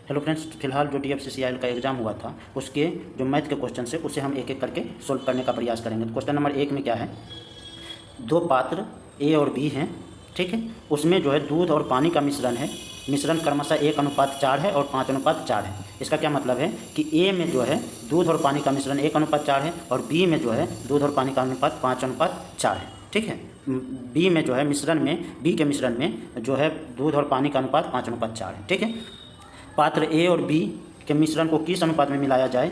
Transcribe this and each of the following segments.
Hello friends, फिलहाल जो DFCCIL का एग्ज़ाम हुआ था उसके जो मैथ के क्वेश्चन है उसे हम एक एक करके सोल्व करने का प्रयास करेंगे। तो क्वेश्चन नंबर 1 में क्या है, दो पात्र A और B हैं, ठीक है। उसमें जो है दूध और पानी का मिश्रण है, मिश्रण क्रमशः 1:4 है और 5:4 है। इसका क्या मतलब है कि A में जो है दूध और पानी का मिश्रण 1:4 है और B में जो है दूध और पानी का अनुपात 5:4 है, ठीक है। B में जो है मिश्रण में, B के मिश्रण में जो है दूध और पानी का अनुपात 5:4 है, ठीक है। पात्र A और B के मिश्रण को किस अनुपात में मिलाया जाए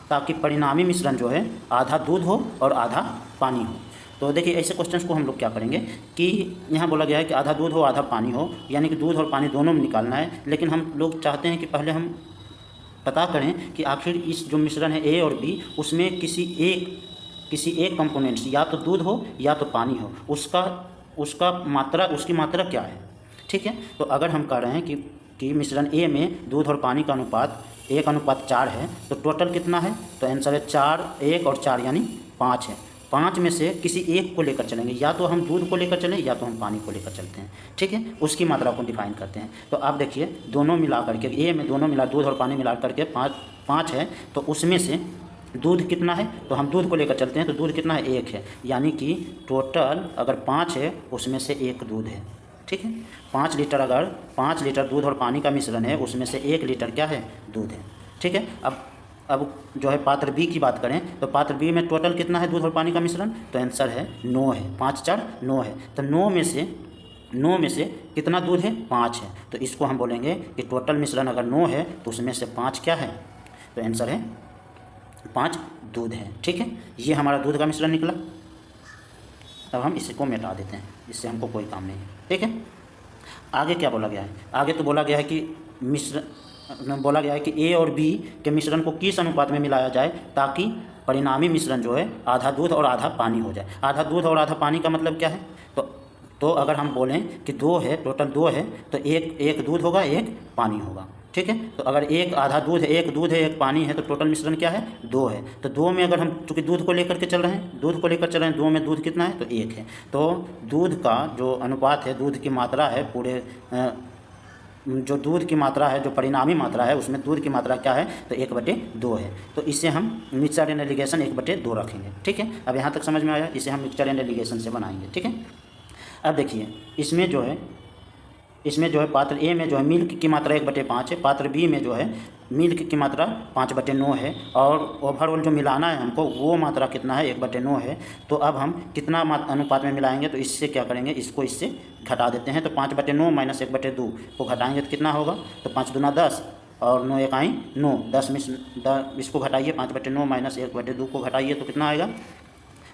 ताकि परिणामी मिश्रण जो है आधा दूध हो और आधा पानी हो। तो देखिए, ऐसे क्वेश्चंस को हम लोग क्या करेंगे कि यहाँ बोला गया है कि आधा दूध हो आधा पानी हो, यानी कि दूध और पानी दोनों में निकालना है। लेकिन हम लोग चाहते हैं कि पहले हम पता करें कि आखिर इस जो मिश्रण है A और B उसमें किसी एक कंपोनेंट्स, या तो दूध हो या तो पानी हो, उसकी मात्रा क्या है, ठीक है। तो अगर हम कह रहे हैं कि मिश्रण A में दूध और पानी का अनुपात 1:4 है, तो टोटल कितना है, तो आंसर है 4, 1 और 4 यानी 5 है। 5 में से किसी एक को लेकर चलेंगे, या तो हम दूध को लेकर चलें या तो हम पानी को लेकर चलते हैं, ठीक है। उसकी मात्रा को डिफाइन करते हैं। तो आप देखिए, दोनों मिला करके A में दोनों मिला दूध और पानी मिला करके 5 है, तो उसमें से दूध कितना है, तो हम दूध को लेकर चलते हैं, तो दूध कितना है, 1 है। यानी कि टोटल अगर 5 है उसमें से 1 दूध है, ठीक है। 5 लीटर, अगर 5 लीटर दूध और पानी का मिश्रण है उसमें से 1 लीटर क्या है, दूध है, ठीक है। अब जो है पात्र B की बात करें, तो पात्र B में टोटल कितना है दूध और पानी का मिश्रण, तो आंसर है 9 है। 5 4 9 है। तो 9 में से कितना दूध है, 5 है। तो इसको हम बोलेंगे कि टोटल मिश्रण अगर 9 है तो उसमें से 5 क्या है, तो आंसर है 5 दूध है, ठीक है। ये हमारा दूध का मिश्रण निकला। अब हम इसी को मिटा देते हैं, इससे हमको कोई काम नहीं है, ठीक है। आगे क्या बोला गया है, आगे तो बोला गया है कि A और B के मिश्रण को किस अनुपात में मिलाया जाए ताकि परिणामी मिश्रण जो है आधा दूध और आधा पानी हो जाए। आधा दूध और आधा पानी का मतलब क्या है, तो अगर हम बोलें कि 2 है, टोटल 2 है, तो एक दूध होगा, एक पानी होगा, ठीक है। तो अगर एक आधा दूध है, एक दूध है, एक पानी है, तो टोटल मिश्रण क्या है, 2 है। तो 2 में अगर हम चूँकि दूध को लेकर के चल रहे हैं, 2 में दूध कितना है, तो 1 है। तो दूध का जो अनुपात है, दूध की मात्रा है, पूरे जो दूध की मात्रा है, जो परिणामी मात्रा है, उसमें दूध की मात्रा क्या है, तो 1/2 है। तो इसे हम मिक्सचर एंड एलिगेशन 1/2 रखेंगे, ठीक है। अब यहाँ तक समझ में आया, इसे हम मिक्सचर एंड एलिगेशन से बनाएंगे, ठीक है। अब देखिए, इसमें जो है पात्र A में जो है मिल्क की मात्रा 1/5 है, पात्र B में जो है मिल्क की मात्रा 5/9 है, और ओवरऑल जो मिलाना है हमको वो मात्रा कितना है, 1/9 है। तो अब हम कितना अनुपात में मिलाएंगे, तो इससे क्या करेंगे, इसको इससे घटा देते हैं। तो 5/9 माइनस 1/2 को घटाएंगे तो कितना होगा, तो 5 दूना 10 और 9 1 आई 9, 10 में इसको घटाइए, 5/9 माइनस 1/2 को घटाइए तो कितना आएगा,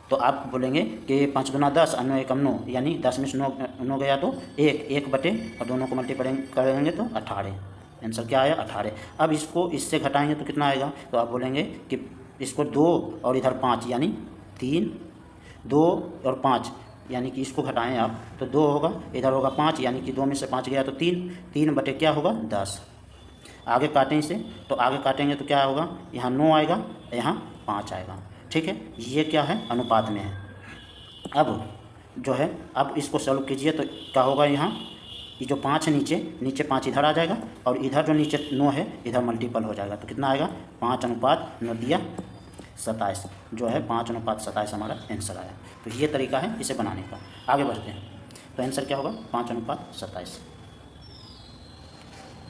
तो आप बोलेंगे कि 5 दूना 10 और 9 एकम 9, यानी 10 में से 9 गया तो 1 बटे, और दोनों को मल्टीप्लाई करेंगे तो 18। आंसर क्या आया, 18। अब इसको इससे घटाएंगे तो कितना आएगा, तो आप बोलेंगे कि इसको 2 और इधर 5 यानी 3, 2 और 5 यानी कि इसको घटाएं आप तो 2 होगा, इधर होगा 5 यानी कि 2 में से 5 गया तो 3 बटे क्या होगा, 10। आगे काटें इसे, तो आगे काटेंगे तो क्या होगा, यहाँ 9 आएगा, यहाँ 5 आएगा, ठीक है। ये क्या है, अनुपात में है। अब जो है, अब इसको सॉल्व कीजिए तो क्या होगा, यहाँ ये जो 5 है, नीचे 5 इधर आ जाएगा, और इधर जो नीचे 9 है इधर मल्टीपल हो जाएगा, तो कितना आएगा, 5:9 दिया 27, जो है 5:27 हमारा आंसर आया। तो ये तरीका है इसे बनाने का। आगे बढ़ते हैं, तो आंसर क्या होगा, 5:27।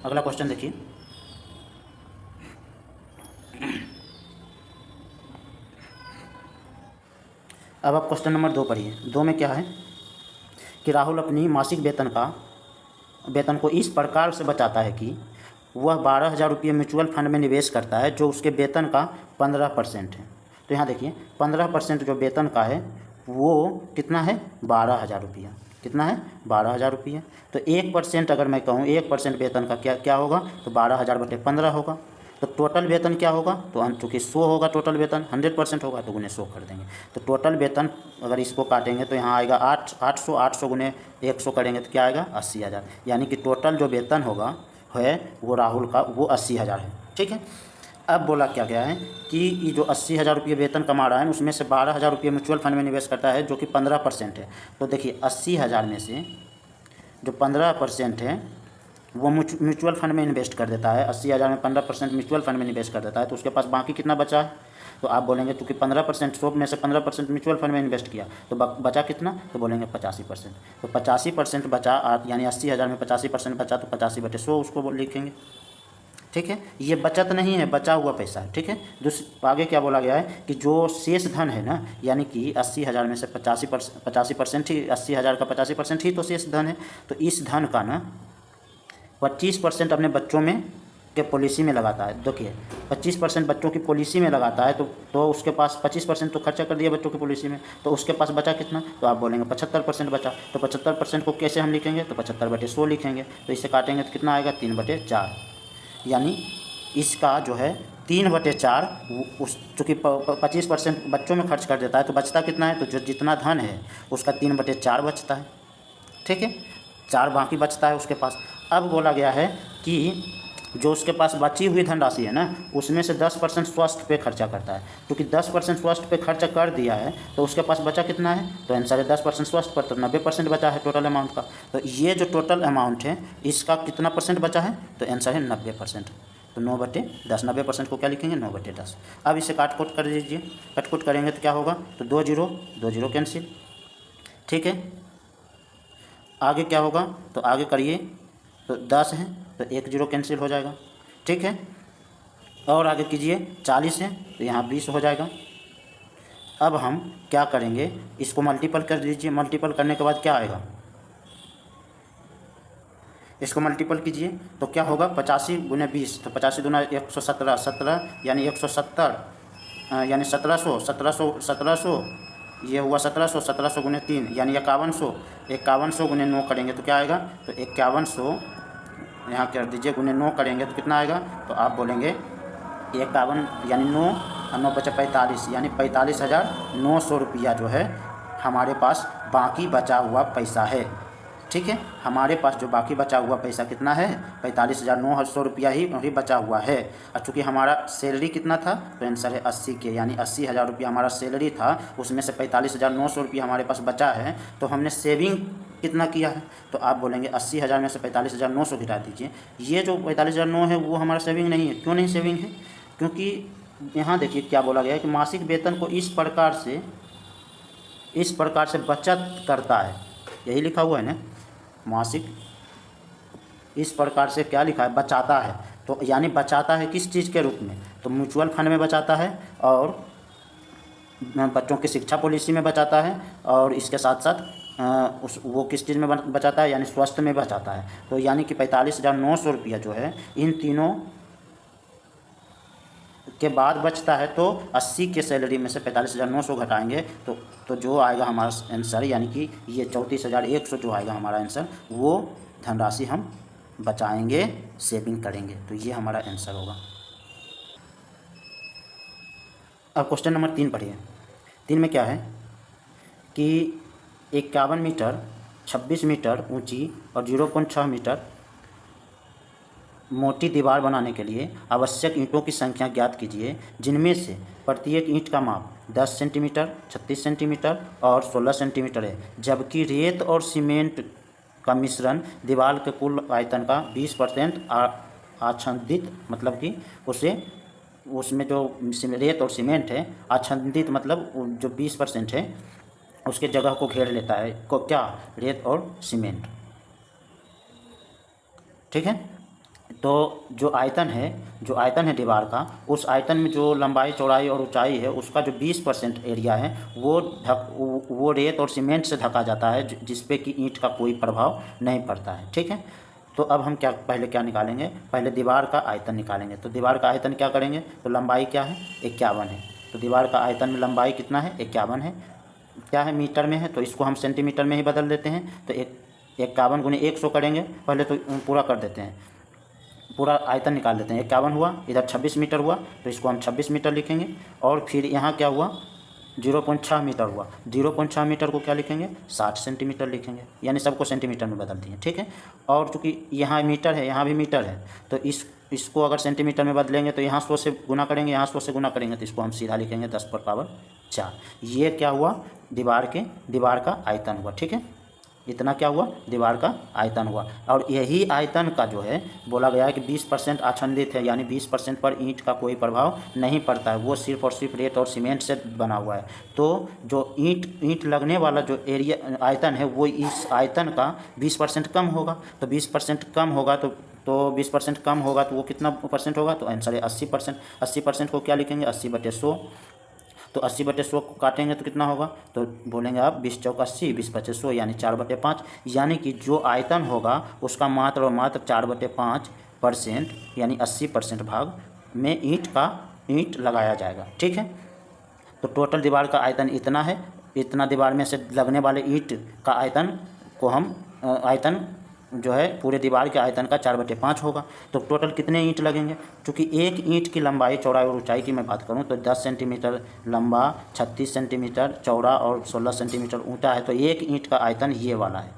अगला क्वेश्चन देखिए, अब आप क्वेश्चन नंबर 2 पढ़िए। 2 में क्या है कि राहुल अपनी मासिक वेतन को इस प्रकार से बचाता है कि वह 12,000 रुपये म्यूचुअल फंड में निवेश करता है जो उसके वेतन का 15% है। तो यहाँ देखिए, 15% जो वेतन का है वो कितना है, 12,000 रुपया। कितना है, 12,000 रुपये। तो 1% अगर मैं कहूँ, 1% वेतन का क्या होगा, तो 12,000/15 होगा। तो टोटल वेतन क्या होगा, तो चूँकि 100 होगा टोटल वेतन, 100% होगा तो गुने 100 कर देंगे। तो टोटल वेतन अगर इसको काटेंगे तो यहाँ आएगा 800 गुने 100 करेंगे तो क्या आएगा, 80,000। यानी कि टोटल जो वेतन होगा है वो राहुल का वो 80,000 है, ठीक है। अब बोला क्या गया है कि ये जो 80,000 रुपये वेतन कमा रहा है उसमें से 12,000 रुपये म्यूचुअल फंड में निवेश करता है जो कि 15% है। तो देखिए, 80,000 में से जो 15% है वो म्यूचुअल फंड में इन्वेस्ट कर देता है, 80,000 में 15% म्यूचुअल फंड में इन्वेस्ट कर देता है, तो उसके पास बाकी कितना बचा है? तो आप बोलेंगे क्योंकि 15% 100 में से 15% म्यूचुअल फंड में इन्वेस्ट किया तो बचा कितना? तो बोलेंगे 85%। तो 85% बचा, यानी 80,000 में 85% बचा, तो 85/100 उसको लिखेंगे। ठीक है, ये बचत नहीं है, बचा हुआ पैसा है। ठीक है, आगे क्या बोला गया है कि जो शेष धन है ना, यानी कि 80,000 में से 85% ही, 80,000 का 85% ही तो शेष धन है। तो इस धन का ना 25% अपने बच्चों में के पॉलिसी में लगाता है। देखिए 25% बच्चों की पॉलिसी में लगाता है, तो उसके पास 25% तो खर्चा कर दिया बच्चों की पॉलिसी में, तो उसके पास बचा कितना? तो आप बोलेंगे 75% बचा। तो 75% को कैसे हम लिखेंगे? तो 75/100 लिखेंगे। तो इसे काटेंगे तो कितना आएगा? 3/4। यानी इसका जो है 3/4 उस चूँकि 25% बच्चों में खर्च कर देता है, तो बचता कितना है? तो जो जितना धन है उसका 3/4 बचता है। ठीक है, 4 बाकी बचता है उसके पास। अब बोला गया है कि जो उसके पास बची हुई धनराशि है ना, उसमें से 10% स्वास्थ्य पे खर्चा करता है। क्योंकि 10% स्वास्थ्य पे खर्चा कर दिया है, तो उसके पास बचा कितना है? तो आंसर है 10% स्वास्थ्य पर, तो 90% बचा है टोटल अमाउंट का। तो ये जो टोटल अमाउंट है इसका कितना परसेंट बचा है? तो आंसर है 90%। तो 9/10, 90% को क्या लिखेंगे? 9/10। अब इसे काट कोट कर दीजिए। कट कोट करेंगे तो क्या होगा? तो 2 0 कैंसिल। ठीक है, आगे क्या होगा? तो आगे करिए, तो 10 है तो 1 0 कैंसिल हो जाएगा। ठीक है, और आगे कीजिए, 40 है तो यहाँ 20 हो जाएगा। अब हम क्या करेंगे? इसको मल्टीपल कर दीजिए। मल्टीपल करने के बाद क्या आएगा? इसको मल्टीपल कीजिए तो क्या होगा? 85 × 20, तो 85 दूना 117, 17 यानी 170, यानी 1700 ये हुआ 1700, 1700 × 3 यानी 5100, 5100 × 9 करेंगे तो क्या आएगा? तो 5100 यहाँ कर दीजिए, × 9 करेंगे तो कितना आएगा? तो आप बोलेंगे 51 यानी 9 और 9 बचा 45, यानी 45,900 रुपया जो है हमारे पास बाकी बचा हुआ पैसा है। ठीक है, हमारे पास जो बाकी बचा हुआ पैसा कितना है? 45,900 रुपया ही बचा हुआ है। और चूँकि हमारा सैलरी कितना था, तो आंसर है 80 के, यानी 80,000 रुपया हमारा सैलरी था, उसमें से 45,900 रुपया हमारे पास बचा है। तो हमने सेविंग कितना किया है? तो आप बोलेंगे 80,000 में से 45,900 घटा दीजिए। ये जो 45,900 है वो हमारा सेविंग नहीं है। क्यों नहीं सेविंग है? क्योंकि यहाँ देखिए क्या बोला गया है कि मासिक वेतन को इस प्रकार से बचत करता है। यही लिखा हुआ है ना, मासिक इस प्रकार से क्या लिखा है? बचाता है। तो यानी बचाता है किस चीज़ के रूप में? तो म्यूचुअल फंड में बचाता है, और बच्चों की शिक्षा पॉलिसी में बचाता है, और इसके साथ साथ वो किस चीज़ में बचाता है? यानी स्वास्थ्य में बचाता है। तो यानी कि 45,900 रुपया जो है इन तीनों के बाद बचता है। तो 80 के सैलरी में से 45,900 घटाएंगे तो जो आएगा हमारा आंसर, यानी कि ये 34,100 जो आएगा हमारा आंसर, वो धनराशि हम बचाएंगे, सेविंग करेंगे। तो ये हमारा आंसर होगा। अब क्वेश्चन नंबर 3 पढ़िए। 3 में क्या है कि 51 मीटर 26 मीटर ऊंची और 0.6 मीटर मोटी दीवार बनाने के लिए आवश्यक ईंटों की संख्या ज्ञात कीजिए, जिनमें से प्रत्येक ईंट का माप 10 सेंटीमीटर, 36 सेंटीमीटर और 16 सेंटीमीटर है, जबकि रेत और सीमेंट का मिश्रण दीवार के कुल आयतन का 20% आच्छादित, मतलब कि उसमें जो रेत और सीमेंट है, आच्छादित मतलब जो 20% है उसके जगह को घेर लेता है। क्या? रेत और सीमेंट। ठीक है, तो जो आयतन है दीवार का, उस आयतन में जो लंबाई, चौड़ाई और ऊंचाई है उसका जो 20% एरिया है वो रेत और सीमेंट से ढका जाता है, जिस पे कि ईंट का कोई प्रभाव नहीं पड़ता है। ठीक है, तो अब हम पहले क्या निकालेंगे? पहले दीवार का आयतन निकालेंगे। तो दीवार का आयतन क्या करेंगे? तो लंबाई क्या है? 51 है। तो दीवार का आयतन में लंबाई कितना है? 51 है। क्या है? मीटर में है, तो इसको हम सेंटीमीटर में ही बदल देते हैं। तो 51 × 100 करेंगे। पहले तो पूरा कर देते हैं, पूरा आयतन निकाल देते हैं। 51 हुआ, इधर 26 मीटर हुआ, तो इसको हम 26 मीटर लिखेंगे। और फिर यहाँ क्या हुआ? 0.6 मीटर हुआ। 0.6 मीटर को क्या लिखेंगे? 60 सेंटीमीटर लिखेंगे, यानी सबको सेंटीमीटर में बदल दिए। ठीक है, और चूँकि यहाँ मीटर है, यहाँ भी मीटर है, तो इसको अगर सेंटीमीटर में बदलेंगे तो यहाँ 100 से गुना करेंगे, यहाँ 100 से गुना करेंगे, तो इसको हम सीधा लिखेंगे 10⁴ ये क्या हुआ? दीवार का आयतन हुआ। ठीक है, इतना क्या हुआ, दीवार का आयतन हुआ। और यही आयतन का जो है बोला गया है कि 20% आच्छादित है, यानी 20% पर ईंट का कोई प्रभाव नहीं पड़ता है, वो सिर्फ और सिर्फ रेत और सीमेंट से बना हुआ है। तो जो ईंट लगने वाला जो एरिया आयतन है वो इस आयतन का 20% कम होगा। तो 20% कम होगा तो 20% कम होगा तो वो कितना परसेंट होगा, तो आंसर है 80%। 80% को क्या लिखेंगे, 80/100। तो 80/100 को काटेंगे तो कितना होगा, तो बोलेंगे आप 20 चौक 80, 20 पचे 100, यानी 4/5। यानी कि जो आयतन होगा उसका मात्र और मात्र 4/5% यानी 80% भाग में ईंट लगाया जाएगा। ठीक है, तो टोटल दीवार का आयतन इतना है। इतना दीवार में से लगने वाले ईंट का आयतन को हम आयतन जो है पूरे दीवार के आयतन का 4/5 होगा। तो टोटल कितने ईंट लगेंगे, क्योंकि एक ईंट की लंबाई, चौड़ाई और ऊंचाई की मैं बात करूं तो 10 सेंटीमीटर लंबा, 36 सेंटीमीटर चौड़ा और 16 सेंटीमीटर ऊंचा है। तो एक ईंट का आयतन ये वाला है।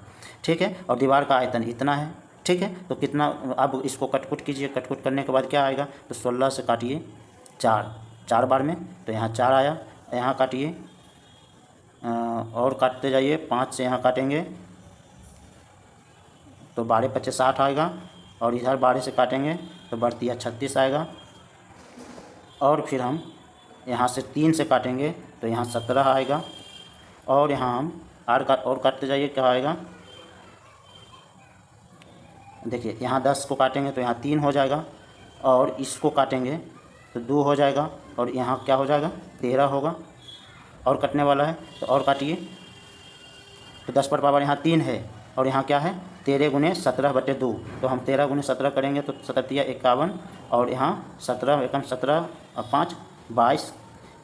ठीक है, और दीवार का आयतन इतना है। ठीक है, तो कितना, अब इसको कटकुट कीजिए। कटकुट करने के बाद क्या आएगा, तो 16 से काटिए 4 बार में, तो यहाँ 4 आया। यहाँ काटिए और काटते जाइए, 5 से यहाँ काटेंगे तो 12 पच्चे 60 आएगा। और इधर 12 से काटेंगे तो बढ़ती 36 आएगा। और फिर हम यहाँ से 3 से काटेंगे तो यहाँ 17 आएगा। और यहाँ हम और काटते जाइए, क्या आएगा, देखिए यहाँ 10 को काटेंगे तो यहाँ 3 हो जाएगा। और इसको काटेंगे तो 2 हो जाएगा। और यहाँ क्या हो जाएगा, 13 होगा। और कटने वाला है तो और काटिए, तो 10 पर पावर यहाँ 3 है। और यहाँ क्या है, 13 × 17/2। तो हम 13 × 17 करेंगे तो 17 × 51। और यहाँ 17 एकम 17 और 5 22,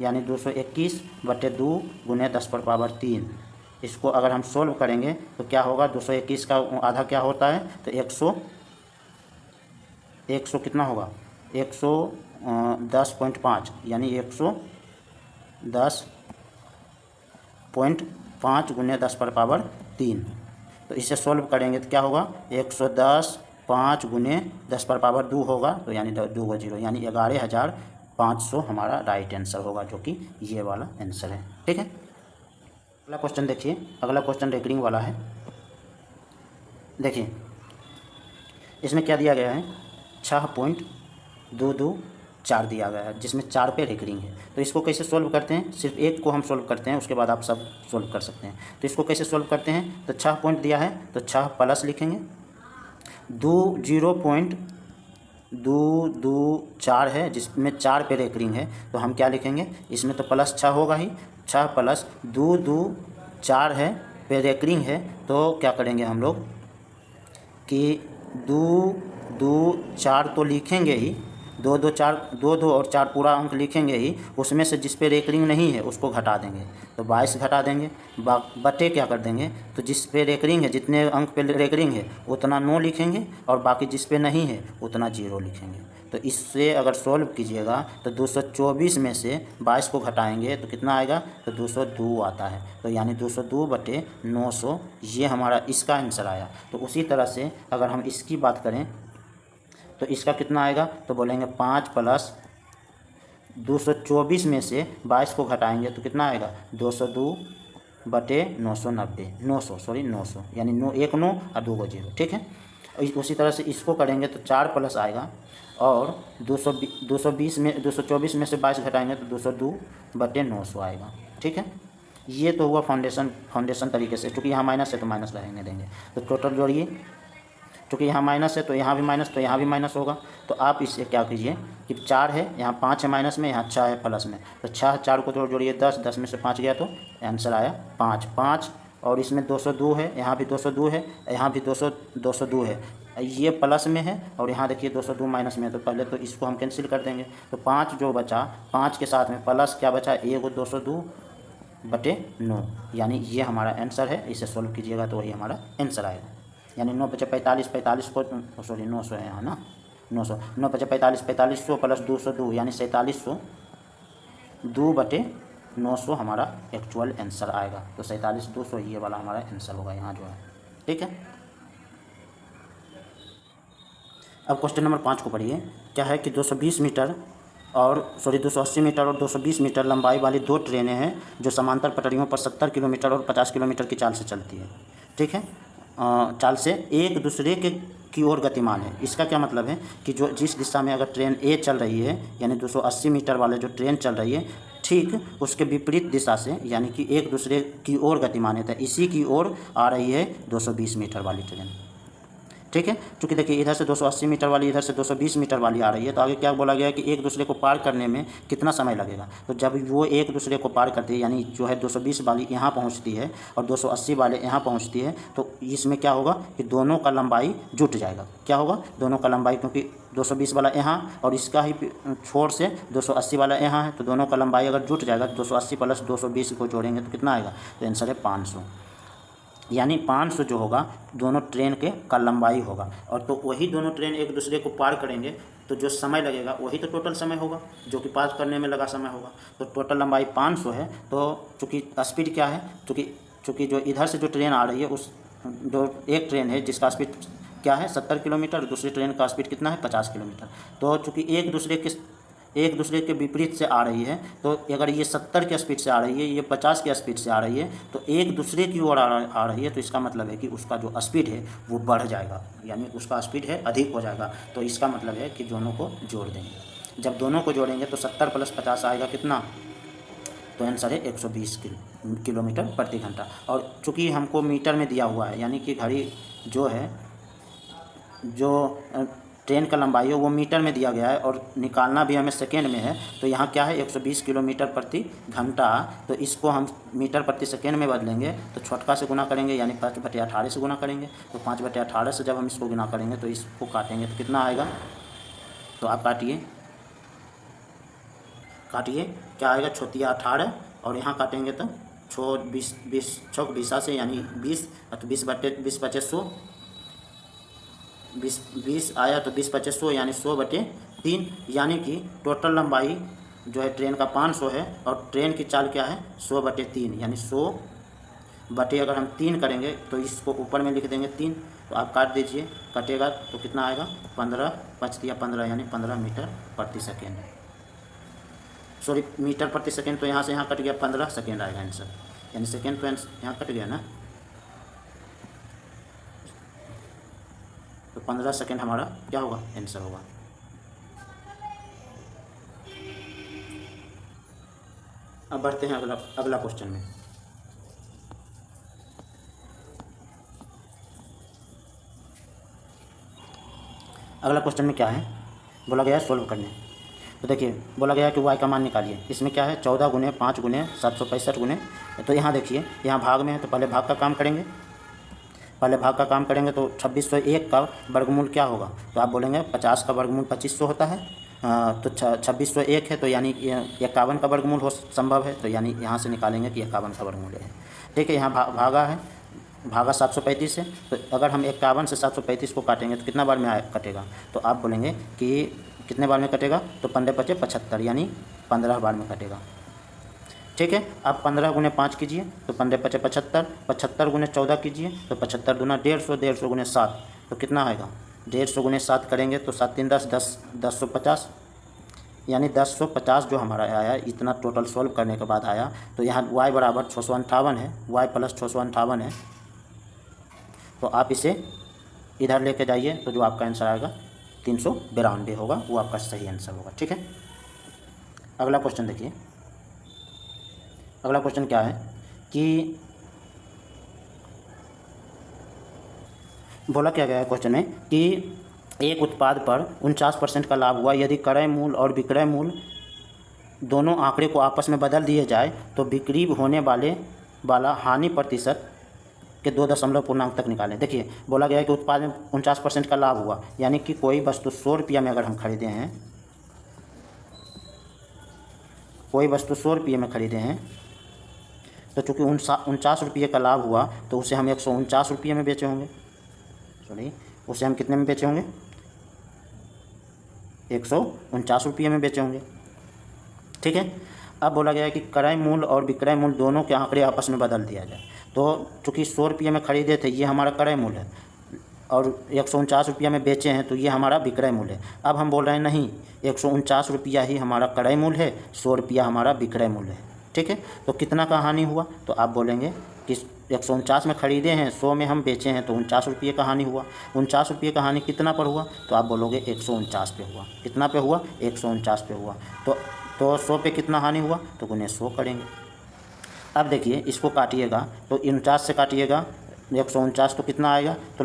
यानी 221/2 × 10 पर पावर 3। इसको अगर हम सोल्व करेंगे तो क्या होगा, 221 का आधा क्या होता है, तो 100 कितना होगा, 110.5, यानी 110.5 × 10 पर पावर 3। तो इसे सोल्व करेंगे तो क्या होगा, 110.5 × 10 पर पावर 2 होगा। तो यानी 2 0, यानी 11,500 हमारा राइट आंसर होगा, जो कि ये वाला आंसर है। ठीक है, अगला क्वेश्चन देखिए। अगला क्वेश्चन रेकरिंग वाला है। देखिए इसमें क्या दिया गया है, 6.224 दिया गया है, जिसमें 4 पे रेकरिंग है। तो इसको कैसे सोल्व करते हैं, सिर्फ एक को हम सोल्व करते हैं, उसके बाद आप सब सोल्व कर सकते हैं। तो इसको कैसे सोल्व करते हैं, तो 6 पॉइंट दिया है तो 6 प्लस लिखेंगे, 0.224 है जिसमें 4 पे रेकरिंग है। तो हम क्या लिखेंगे, इसमें तो प्लस 6 होगा ही, 6 प्लस 224 है पे रेकरिंग है। तो क्या करेंगे हम लोग कि 224 तो लिखेंगे ही, 2 और 4 पूरा अंक लिखेंगे ही, उसमें से जिस पे रेकरिंग नहीं है उसको घटा देंगे। तो 22 घटा देंगे, बटे क्या कर देंगे, तो जिस पे रेकरिंग है, जितने अंक पे रेकरिंग है उतना 9 लिखेंगे, और बाकी जिस पे नहीं है उतना 0 लिखेंगे। तो इससे अगर सोल्व कीजिएगा तो 224 में से 22 को घटाएंगे तो कितना आएगा, तो 202 आता है। तो यानी 202/900 ये हमारा इसका आंसर आया। तो उसी तरह से अगर हम इसकी बात करें तो इसका कितना आएगा, तो बोलेंगे 5 + 224 में से 22 को घटाएंगे तो कितना आएगा, 202/990, यानी 1 9 और 2 0। ठीक है, उसी तरह से इसको करेंगे तो 4 प्लस आएगा, और 224 में से 22 घटाएंगे तो 202/900 आएगा। ठीक है, ये तो हुआ फाउंडेशन तरीके से। क्योंकि यहाँ माइनस है तो माइनस रहने देंगे। तो टोटल जोड़िए, क्योंकि यहाँ माइनस है तो यहाँ भी माइनस, तो यहाँ भी माइनस होगा। तो आप इससे क्या कीजिए कि 4 है, यहाँ 5 है माइनस में, यहाँ 6 है प्लस में। तो 4 को जोड़िए 10 में से 5 गया तो आंसर आया 5। और इसमें 202 है, यहाँ भी 202 है, यहाँ भी 202 है। ये प्लस में है और यहाँ देखिए 202 माइनस में है। तो पहले तो इसको हम कैंसिल कर देंगे। तो 5 जो बचा, 5 के साथ में प्लस क्या बचा, 202/9, यानी ये हमारा आंसर है। इसे सोल्व कीजिएगा तो वही हमारा आंसर आएगा। यानी 9 × 5 = 45 को, सॉरी 900 है यहाँ ना, 900, 9 × 5 = 4500 प्लस 202 यानी 4700, 2/900 हमारा एक्चुअल आंसर आएगा। तो 47,200 ये वाला हमारा आंसर होगा यहाँ जो है। ठीक है, अब क्वेश्चन नंबर 5 को पढ़िए। क्या है कि 220 मीटर और 280 मीटर और 220 मीटर लंबाई वाली 2 ट्रेनें हैं जो समांतर पटरियों पर 70 किलोमीटर और 50 किलोमीटर की चाल से चलती है। ठीक है, चाल से एक दूसरे के की ओर गतिमान है। इसका क्या मतलब है कि जो जिस दिशा में अगर ट्रेन ए चल रही है, यानी 280 मीटर वाले जो ट्रेन चल रही है, ठीक उसके विपरीत दिशा से यानी कि एक दूसरे की ओर गतिमान है, तो इसी की ओर आ रही है 220 मीटर वाली ट्रेन। ठीक है, चूँकि देखिए इधर से 280 मीटर वाली, इधर से 220 मीटर वाली आ रही है, तो आगे क्या बोला गया है कि एक दूसरे को पार करने में कितना समय लगेगा। तो जब वो एक दूसरे को पार करती है, यानी जो है 220 वाली यहाँ पहुँचती है और 280 वाले यहाँ पहुँचती है, तो इसमें क्या होगा कि दोनों का लंबाई जुट जाएगा। क्या होगा, दोनों का लंबाई, क्योंकि 220 वाला यहाँ और इसका ही छोर से 280 वाला यहाँ है, तो दोनों का लंबाई अगर जुट जाएगा तो 280 प्लस 220 को जोड़ेंगे तो कितना आएगा, तो आंसर है 500। यानी 500 जो होगा दोनों ट्रेन के का लंबाई होगा। और तो वही दोनों ट्रेन एक दूसरे को पार करेंगे तो जो समय लगेगा वही तो टोटल समय होगा जो कि पार करने में लगा समय होगा। तो टोटल लंबाई 500 है। तो चूँकि स्पीड क्या है, चूँकि जो इधर से जो ट्रेन आ रही है, उस जो एक ट्रेन है जिसका स्पीड क्या है 70 किलोमीटर, दूसरी ट्रेन का स्पीड कितना है 50 किलोमीटर। तो चूँकि एक दूसरे के विपरीत से आ रही है, तो अगर ये 70 की स्पीड से आ रही है, ये 50 की स्पीड से आ रही है, तो एक दूसरे की ओर आ रही है, तो इसका मतलब है कि उसका जो स्पीड है वो बढ़ जाएगा, यानी उसका स्पीड है अधिक हो जाएगा। तो इसका मतलब है कि दोनों को जोड़ देंगे। जब दोनों को जोड़ेंगे तो 70 प्लस 50 आएगा कितना, तो आंसर है 120 किलोमीटर प्रति घंटा। और चूँकि हमको मीटर में दिया हुआ है, यानी कि घड़ी जो है जो ट्रेन का लंबाई है वो मीटर में दिया गया है और निकालना भी हमें सेकेंड में है, तो यहाँ क्या है 120 किलोमीटर प्रति घंटा। तो इसको हम मीटर प्रति सेकेंड में बदलेंगे तो छोटका से गुना करेंगे, यानी 5/18 से गुना करेंगे। तो 5/18 से जब हम इसको गुना करेंगे तो इसको काटेंगे तो कितना आएगा, तो आप काटिए क्या आएगा, 18 और यहाँ काटेंगे तो 20 से यानी 20, तो 20/100 20 आया तो 20/100 यानी 100/3, यानी कि टोटल लंबाई जो है ट्रेन का 500 है और ट्रेन की चाल क्या है 100/3, यानी 100 अगर हम 3 करेंगे तो इसको ऊपर में लिख देंगे 3। तो आप काट दीजिए, कटेगा तो कितना आएगा 15, 5 दिया 15, यानी 15 मीटर प्रति सेकेंड। सॉरी, मीटर प्रति सेकेंड, तो यहाँ से यहाँ कट गया 15 सेकेंड आएगा आंसर, यानी सेकेंड तो यहाँ कट गया ना, तो 15 सेकेंड हमारा क्या होगा आंसर होगा। अब बढ़ते हैं अगला क्वेश्चन में। अगला क्वेश्चन में क्या है, बोला गया है सोल्व करने। तो देखिए बोला गया है कि y का मान निकालिए। इसमें क्या है 14 गुने 5 गुने 765 गुने, तो यहाँ देखिए यहाँ भाग में है तो पहले भाग का काम करेंगे। तो 2601 का वर्गमूल क्या होगा, तो आप बोलेंगे 50 का वर्गमूल 2500 होता है, तो 2601 है, तो यानी 51 का वर्गमूल हो संभव है, तो यानी यहाँ से निकालेंगे कि 51 का वर्गमूल है। ठीक है, यहाँ भागा है, भागा 735 है, तो अगर हम 51 से 735 को काटेंगे तो कितना बार में कटेगा, तो आप बोलेंगे कि कितने बार में कटेगा, तो 15×5 = 75, यानी 15 बार में कटेगा। ठीक है, आप 15 गुने 5 कीजिए तो 15×5 = 75, 75 गुने 14 कीजिए तो 75 दूना 150, 150 गुने 7 तो कितना आएगा, 150 गुने 7 करेंगे तो 7 3 10 10 1050, यानी 1050 जो हमारा आया, इतना टोटल सॉल्व करने के बाद आया। तो यहाँ y बराबर 658 है, y प्लस 658 है, तो आप इसे इधर लेके जाइए तो जो आपका आंसर आएगा 392 होगा, वो आपका सही आंसर होगा। ठीक है, अगला क्वेश्चन देखिए। अगला क्वेश्चन क्या है कि बोला क्या गया है क्वेश्चन में कि एक उत्पाद पर 49% का लाभ हुआ यदि क्रय मूल्य और विक्रय मूल्य दोनों आंकड़े को आपस में बदल दिए जाए तो बिक्री होने वाला हानि प्रतिशत के 2 दशमलव पूर्णांक तक निकालें। देखिए बोला गया है कि उत्पाद में 49% का लाभ हुआ, यानी कि कोई वस्तु 100 रुपया में अगर हम खरीदे हैं, कोई वस्तु 100 रुपये में खरीदे हैं, तो चूँकि 49 रुपये का लाभ हुआ तो उसे हम 149 रुपये में बेचे होंगे। सॉरी, उसे हम कितने में बेचे होंगे, 149 रुपये में बेचे होंगे। ठीक है, अब बोला गया है कि क्रय मूल्य और विक्रय मूल्य दोनों के आंकड़े आपस में बदल दिया जाए। तो चूँकि 100 रुपये में खरीदे थे, ये हमारा क्रय मूल्य है, और 149 रुपया में बेचे हैं तो ये हमारा विक्रय मूल्य है। अब हम बोल रहे हैं नहीं, 149 रुपया ही हमारा क्रय मूल्य है, 100 रुपया हमारा विक्रय मूल्य है। ठीक है, तो कितना का हानि हुआ, तो आप बोलेंगे कि 149 में ख़रीदे हैं, 100 में हम बेचे हैं, तो 49 रुपये का हानि हुआ। 49 रुपये का हानि कितना पर हुआ? तो आप बोलोगे 149 पे हुआ। कितना पे हुआ? 149 पे हुआ। तो 100 पे कितना हानि हुआ? तो गुने 100 करेंगे। अब देखिए इसको काटिएगा तो 49 से काटिएगा 149 तो कितना आएगा? तो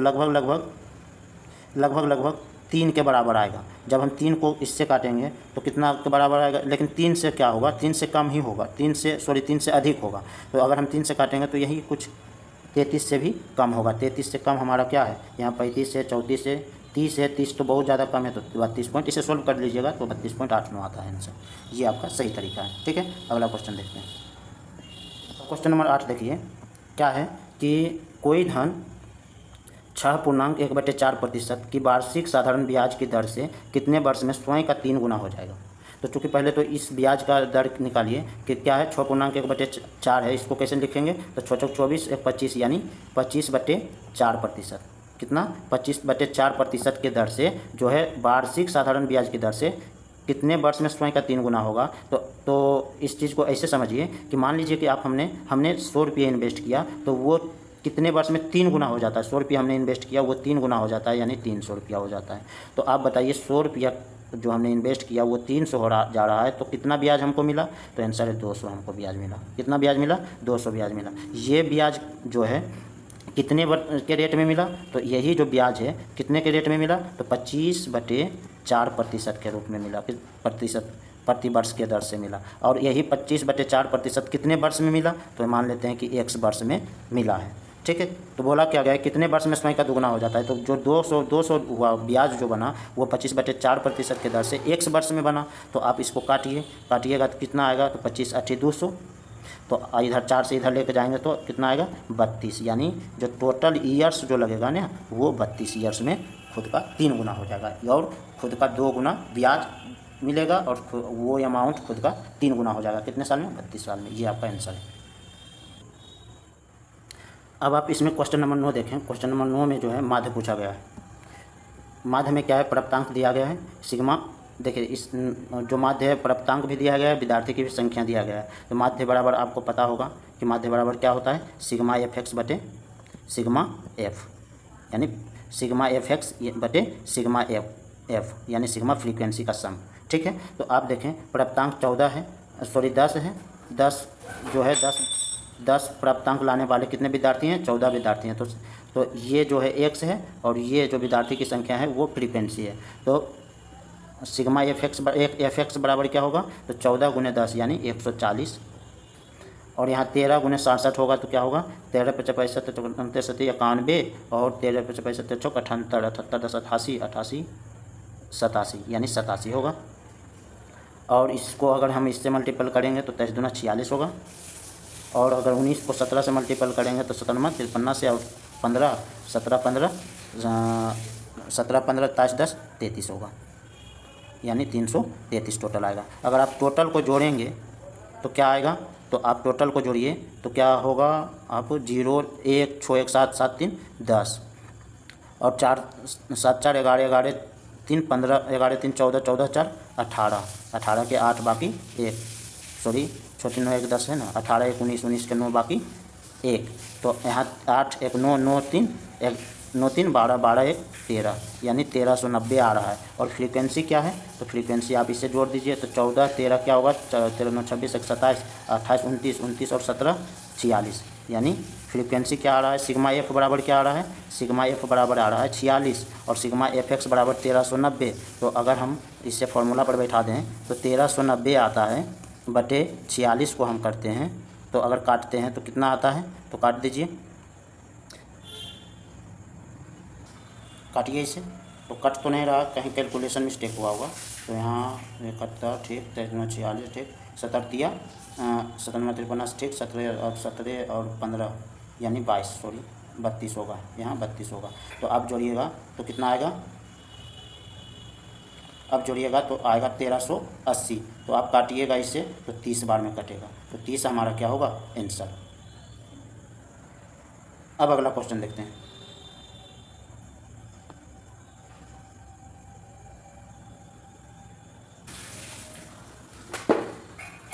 लगभग 3 के बराबर आएगा। जब हम 3 को इससे काटेंगे तो कितना के बराबर आएगा? लेकिन 3 से क्या होगा? 3 से कम ही होगा, 3 से अधिक होगा। तो अगर हम 3 से काटेंगे तो यही कुछ 33 से भी कम होगा। 33 से कम हमारा क्या है? यहाँ 35 है, 34 है, 30 है। 30 तो बहुत ज़्यादा कम है, तो 32 पॉइंट। इसे सोल्व कर लीजिएगा तो 32.89 आता है आंसर। ये आपका सही तरीका है। ठीक है, अगला क्वेश्चन देखते हैं। क्वेश्चन नंबर 8 देखिए, क्या है कि कोई धन 6.1/4% की वार्षिक साधारण ब्याज की दर से कितने वर्ष में स्वयं का 3 गुना हो जाएगा? तो चूँकि पहले तो इस ब्याज का दर निकालिए कि क्या है। 6.1/4 है, इसको कैसे लिखेंगे? तो 6 24 1 25 यानी 25/4%। कितना? 25/4% के दर से जो है वार्षिक साधारण ब्याज की दर से कितने वर्ष में स्वयं का 3 गुना होगा? तो इस चीज़ को ऐसे समझिए कि मान लीजिए कि आप हमने 100 रुपये इन्वेस्ट किया, तो वो कितने वर्ष में 3 गुना हो जाता है? 100 रुपया हमने इन्वेस्ट किया, वो 3 गुना हो जाता है, यानी 300 रुपया हो जाता है। तो आप बताइए 100 रुपया जो हमने इन्वेस्ट किया वो 300 जा रहा है, तो कितना ब्याज हमको मिला? तो आंसर है 200 हमको ब्याज मिला। कितना ब्याज मिला? 200 ब्याज मिला। ये ब्याज जो है कितने के रेट में मिला? तो यही जो ब्याज है कितने के रेट में मिला? तो 25/4% के रूप में मिला, प्रति वर्ष के दर से मिला। और यही 25/4% कितने वर्ष में मिला? तो मान लेते हैं कि 1 वर्ष में मिला है। ठीक है, तो बोला क्या गया है कितने वर्ष में स्वयं का दुगुना हो जाता है? तो जो 200 हुआ ब्याज जो बना वो 25/4% के दर से 1 वर्ष में बना। तो आप इसको काटिएगा तो कितना आएगा? तो 25 8 200। तो इधर 4 से इधर लेकर जाएंगे तो कितना आएगा? 32। यानी जो टोटल ईयर्स जो लगेगा ना वो 32 ईयर्स में खुद का 3 गुना हो जाएगा, और खुद का 2 गुना ब्याज मिलेगा, और वो अमाउंट खुद का 3 गुना हो जाएगा। कितने साल में? 32 साल में। ये आपका आंसर है। अब आप इसमें क्वेश्चन नंबर 9 देखें। क्वेश्चन नंबर 9 में जो है माध्य पूछा गया है। माध्य में क्या है? प्राप्तांक दिया गया है सिग्मा। देखिए इस जो माध्य है प्राप्तांक भी दिया गया है, विद्यार्थी की भी संख्या दिया गया है। तो माध्य बराबर आपको पता होगा कि माध्य बराबर क्या होता है? सिग्मा FX बटे सिग्मा F, यानी सिग्मा FX बटे सिग्मा F यानी सिग्मा फ्रीक्वेंसी का सम। ठीक है, तो आप देखें प्राप्तांक 14 है, सॉरी 10 है। 10 जो है 10 प्राप्तांक लाने वाले कितने विद्यार्थी हैं? 14 विद्यार्थी हैं। तो ये जो है x है, और ये जो विद्यार्थी की संख्या है वो फ्रीक्वेंसी है। तो सिग्मा FX बराबर क्या होगा? तो 14 × 10 यानी 140, और यहाँ 13 × 67 होगा तो क्या होगा? 13 × 5 = 91, और 13 × 5 = 78, 78 10 88, 88 87 यानी 87 होगा। और इसको अगर हम इससे मल्टीपल करेंगे तो 23 दूना 46 होगा, और अगर 19 को 17 से मल्टीपल करेंगे तो 57 53 से, और 15 17 15 17 15 23 10 33 होगा, यानी 333 टोटल आएगा। अगर आप टोटल को जोड़ेंगे तो क्या आएगा? तो आप टोटल को जोड़िए तो क्या होगा? आप 0 1 6 1 7 7 3 10, और 4 7 4 11 11 3 15 11 3 14 14 4 18 18 के 8 बाकी 1, सॉरी छोटी 9 1 10 है ना, 18 1 19 19 के 9 बाकी 1। तो यहाँ 8 1 9 9 3 1 9 3 12 12 1 13, यानी 1390 आ रहा है। और फ्रीक्वेंसी क्या है? तो फ्रीक्वेंसी आप इसे जोड़ दीजिए तो 14 13 क्या होगा? 13 9 26 1 27 28 29 29 और 17 46, यानी फ्रीक्वेंसी क्या आ रहा है? सिग्मा F बराबर क्या आ रहा है? सिग्मा F बराबर आ रहा है 46, और सिग्मा FX बराबर 1390। तो अगर हम इसे फॉर्मूला पर बैठा दें तो 1390 आता है बटे 46 को हम करते हैं, तो अगर काटते हैं तो कितना आता है? तो काट दीजिए, काटिए इसे। तो कट तो नहीं रहा, कहीं कैलकुलेशन मिस्टेक हुआ होगा। तो यहाँ 71 ठीक, 43 46 ठीक, 17 दिया 97 53 ठीक, 17 और 15 यानी 22, सॉरी 32 होगा, यहाँ 32 होगा। तो आप जोड़िएगा तो कितना आएगा? अब जोड़िएगा तो आएगा 1380। तो आप काटिएगा इसे तो 30 बार में कटेगा, तो 30 हमारा क्या होगा? आंसर। अब अगला क्वेश्चन देखते हैं।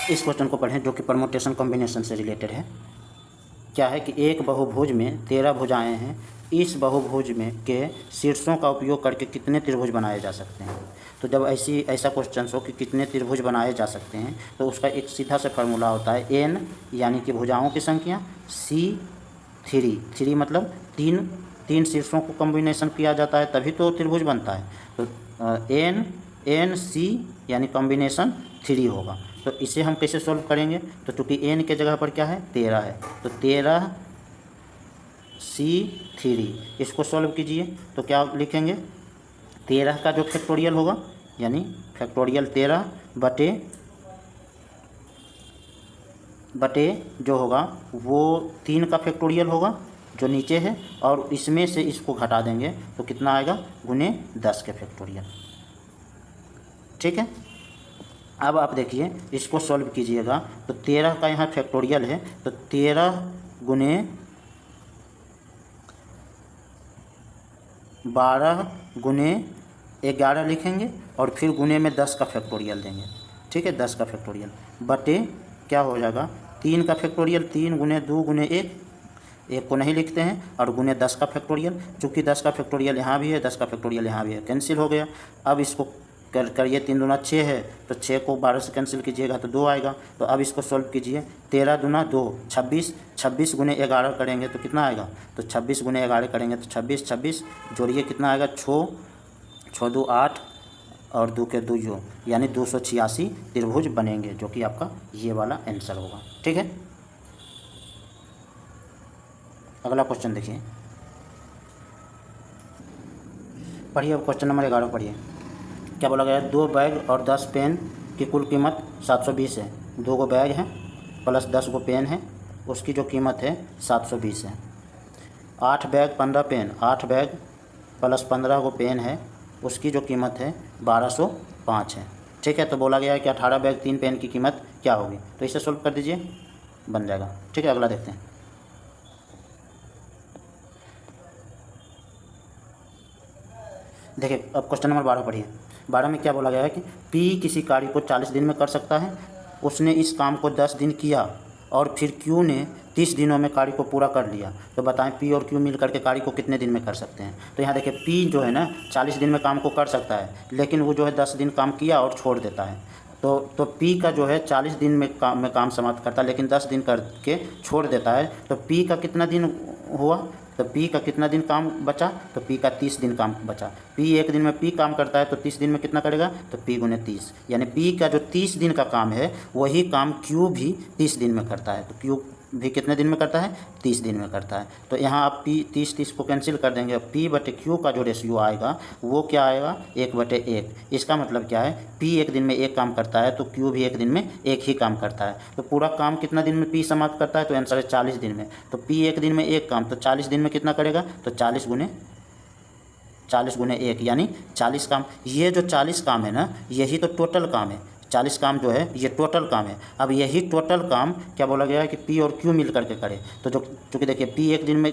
इस क्वेश्चन को पढ़ें जो कि परमुटेशन कॉम्बिनेशन से रिलेटेड है। क्या है कि एक बहुभुज में 13 भुजाएं हैं, इस बहुभुज में के शीर्षों का उपयोग करके कितने त्रिभुज बनाए जा सकते हैं। तो जब ऐसा क्वेश्चन हो कि कितने त्रिभुज बनाए जा सकते हैं, तो उसका एक सीधा सा फार्मूला होता है n यानी कि भुजाओं की संख्या, थ्री मतलब तीन शीर्षों को कॉम्बिनेशन किया जाता है तभी तो त्रिभुज बनता है। तो एन सी यानी कॉम्बिनेशन 3 होगा। तो इसे हम कैसे सॉल्व करेंगे, तो चूँकि n के जगह पर क्या है 13 है, तो 13 C3 इसको सॉल्व कीजिए तो क्या लिखेंगे, 13 का जो फैक्टोरियल होगा यानी फैक्टोरियल 13 बटे जो होगा वो 3 का फैक्टोरियल होगा जो नीचे है, और इसमें से इसको घटा देंगे तो कितना आएगा गुने 10 के फैक्टोरियल। ठीक है, अब आप देखिए इसको सॉल्व कीजिएगा तो 13 का यहाँ फैक्टोरियल है, तो 13 गुने 12 गुने 11 लिखेंगे और फिर गुने में 10 का फैक्टोरियल देंगे। ठीक है, 10 का फैक्टोरियल बटे क्या हो जाएगा 3 का फैक्टोरियल, 3 गुने 2 गुने 1 को नहीं लिखते हैं, और गुने 10 का फैक्टोरियल, चूँकि 10 का फैक्टोरियल यहाँ भी है, 10 का फैक्टोरियल यहाँ भी है, कैंसिल हो गया। अब इसको करिए 3 दूना 6 है, तो 6 को 12 से कैंसिल कीजिएगा तो 2 आएगा। तो अब इसको सॉल्व कीजिए, 13 दूना 2 26 गुने 11 करेंगे तो कितना आएगा, तो 26 गुने 11 करेंगे तो 26 जोड़िए कितना आएगा 6 2 8 और 2 के 2 जो यानी 286 त्रिभुज बनेंगे, जो कि आपका ये वाला आंसर होगा। ठीक है, अगला क्वेश्चन देखिए, पढ़िए। अब क्वेश्चन नंबर 11 पढ़िए, क्या बोला गया है, 2 बैग और 10 पेन की कुल कीमत 720 है। 2 गो बैग हैं प्लस 10 गो पेन है, उसकी जो कीमत है 720 है। 8 बैग 15 पेन, 8 बैग प्लस 15 गो पेन है, उसकी जो कीमत है 1205 है। ठीक है, तो बोला गया है कि 18 बैग 3 पेन की कीमत क्या होगी, तो इसे सॉल्व कर दीजिए, बन जाएगा। ठीक है, अगला देखते हैं। देखिए अब क्वेश्चन नंबर 12 पढ़िए। 12 में क्या बोला गया है कि P किसी कार्य को 40 दिन में कर सकता है, उसने इस काम को 10 दिन किया और फिर Q ने 30 दिनों में कार्य को पूरा कर लिया, तो बताएं P और Q मिल करके कार्य को कितने दिन में कर सकते हैं। तो यहाँ देखिए P जो है ना 40 दिन में काम को कर सकता है, लेकिन वो जो है 10 दिन काम किया और छोड़ देता है। तो P का जो है 40 दिन में काम समाप्त करता है, लेकिन 10 दिन करके छोड़ देता है, तो P का कितना दिन हुआ, तो P का कितना दिन काम बचा, तो P का 30 दिन काम बचा। P एक दिन में P काम करता है तो 30 दिन में कितना करेगा, तो P गुने 30, यानी P का जो 30 दिन का काम है वही काम Q भी 30 दिन में करता है। तो Q भी कितने दिन में करता है, 30 दिन में करता है। तो यहाँ आप P 30 को कैंसिल कर देंगे, P बटे Q का जो रेशियो आएगा वो क्या आएगा 1/1। इसका मतलब क्या है, P एक दिन में एक काम करता है तो Q भी एक दिन में एक ही काम करता है। तो पूरा काम कितना दिन में P समाप्त करता है, तो आंसर है 40 दिन में। तो P एक दिन में एक काम, तो 40 दिन में कितना करेगा, तो 40 गुने 1 यानी 40 काम। ये जो 40 काम है ना, यही तो टोटल काम है। 40 काम जो है ये टोटल काम है। अब यही टोटल काम क्या बोला गया है कि P और Q मिल करके करे, तो जो चूँकि देखिए P एक दिन में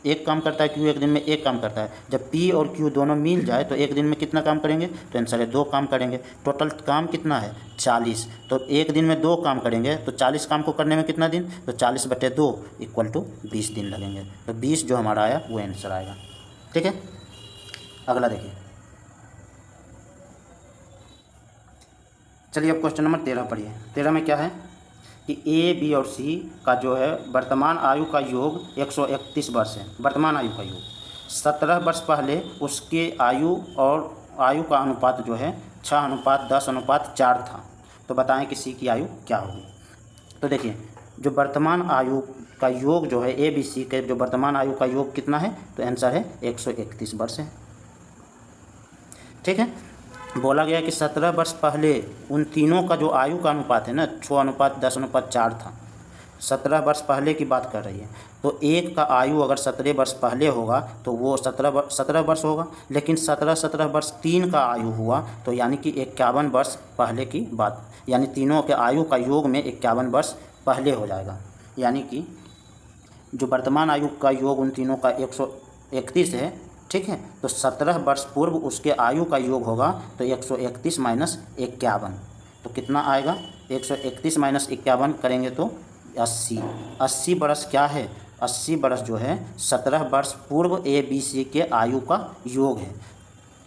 एक काम करता है, Q एक दिन में एक काम करता है। जब P और Q दोनों मिल जाए तो एक दिन में कितना काम करेंगे, तो आंसर है 2 काम करेंगे। टोटल काम कितना है 40, तो एक दिन में 2 काम करेंगे, तो 40 काम को करने में कितना दिन, तो 40/2 = 20 दिन लगेंगे। तो 20 जो हमारा आया वो आंसर आएगा। ठीक है, अगला देखिए, चलिए अब क्वेश्चन नंबर 13 पढ़िए। 13 में क्या है कि A, B और C का जो है वर्तमान आयु का योग 131 वर्ष है। वर्तमान आयु का योग 17 वर्ष पहले उसके आयु का अनुपात जो है 6:10:4 था। तो बताएं कि C की आयु क्या होगी। तो देखिए जो वर्तमान आयु का योग जो है A, B, C के जो वर्तमान आयु का योग कितना है, तो आंसर है 131 वर्ष है। ठीक है, बोला गया कि 17 वर्ष पहले उन तीनों का जो आयु का अनुपात है ना 6:10:4 था। 17 वर्ष पहले की बात कर रही है, तो एक का आयु अगर 17 वर्ष पहले होगा तो वो 17 वर्ष होगा, लेकिन 17 वर्ष 3 का आयु हुआ तो यानी कि 51 वर्ष पहले की बात, यानी तीनों के आयु का योग में 51 वर्ष पहले हो जाएगा। यानी कि जो वर्तमान आयु का योग उन तीनों का 131 है, ठीक है, तो 17 वर्ष पूर्व उसके आयु का योग होगा तो 131 - 51, तो कितना आएगा, 131 - 51 करेंगे तो 80। 80 बरस क्या है? 80 बरस जो है 17 वर्ष पूर्व ए बी सी के आयु का योग है।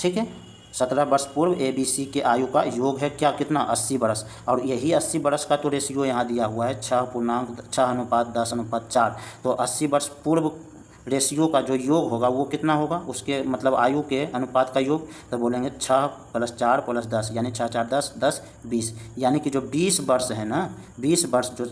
ठीक है, 17 वर्ष पूर्व ए बी सी के आयु का योग है क्या? कितना? 80 बरस। और यही 80 बरस का तो रेशियो यहाँ दिया हुआ है 6:10:4। तो 80 वर्ष पूर्व रेशियो का जो योग होगा वो कितना होगा? उसके मतलब आयु के अनुपात का योग, तो बोलेंगे 6 + 4 + 10, यानी 6 × 4 = 10, 10 20। यानी कि जो 20 वर्ष है ना, 20 वर्ष जो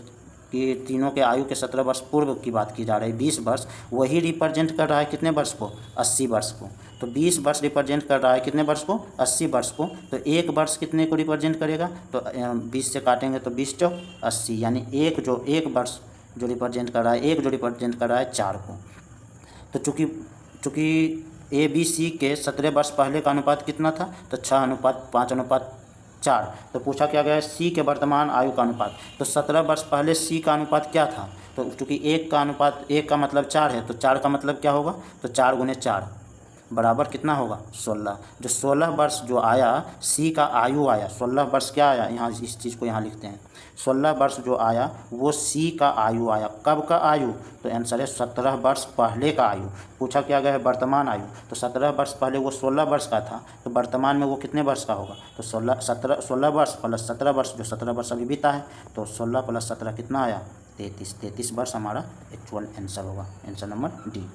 कि तीनों के आयु के 17 वर्ष पूर्व की बात की जा रही है, 20 वर्ष वही रिप्रेजेंट कर रहा है कितने वर्ष को? 80 वर्ष को। तो 20 वर्ष रिप्रेजेंट कर रहा है कितने वर्ष को? 80 वर्ष को। तो एक वर्ष कितने को रिप्रेजेंट करेगा? तो 20 से काटेंगे तो 20 × 80, यानी एक वर्ष जो रिप्रेजेंट कर रहा है, जो रिप्रेजेंट कर रहा है 4 को। तो चूँकि ए बी सी के 17 वर्ष पहले का अनुपात कितना था? तो 6:5:4। तो पूछा क्या गया है? सी के वर्तमान आयु का अनुपात। तो 17 वर्ष पहले सी का अनुपात क्या था? तो चूँकि 1 का अनुपात, 1 का मतलब 4 है, तो 4 का मतलब क्या होगा? तो 4 × 4 बराबर कितना होगा? 16। जो 16 वर्ष जो आया, सी का आयु आया 16 वर्ष, क्या आया? यहाँ इस चीज़ को यहाँ लिखते हैं, 16 वर्ष जो आया वो सी का आयु आया। कब का आयु? तो आंसर है 17 वर्ष पहले का आयु। पूछा क्या गया है? वर्तमान आयु। तो 17 वर्ष पहले वो 16 वर्ष का था, तो वर्तमान में वो कितने वर्ष का होगा? तो 16 वर्ष प्लस 17 वर्ष, जो 17 वर्ष अभी बीता है, तो 16 + 17 कितना आया? 33। 33 वर्ष हमारा एक्चुअल आंसर होगा, आंसर नंबर डी।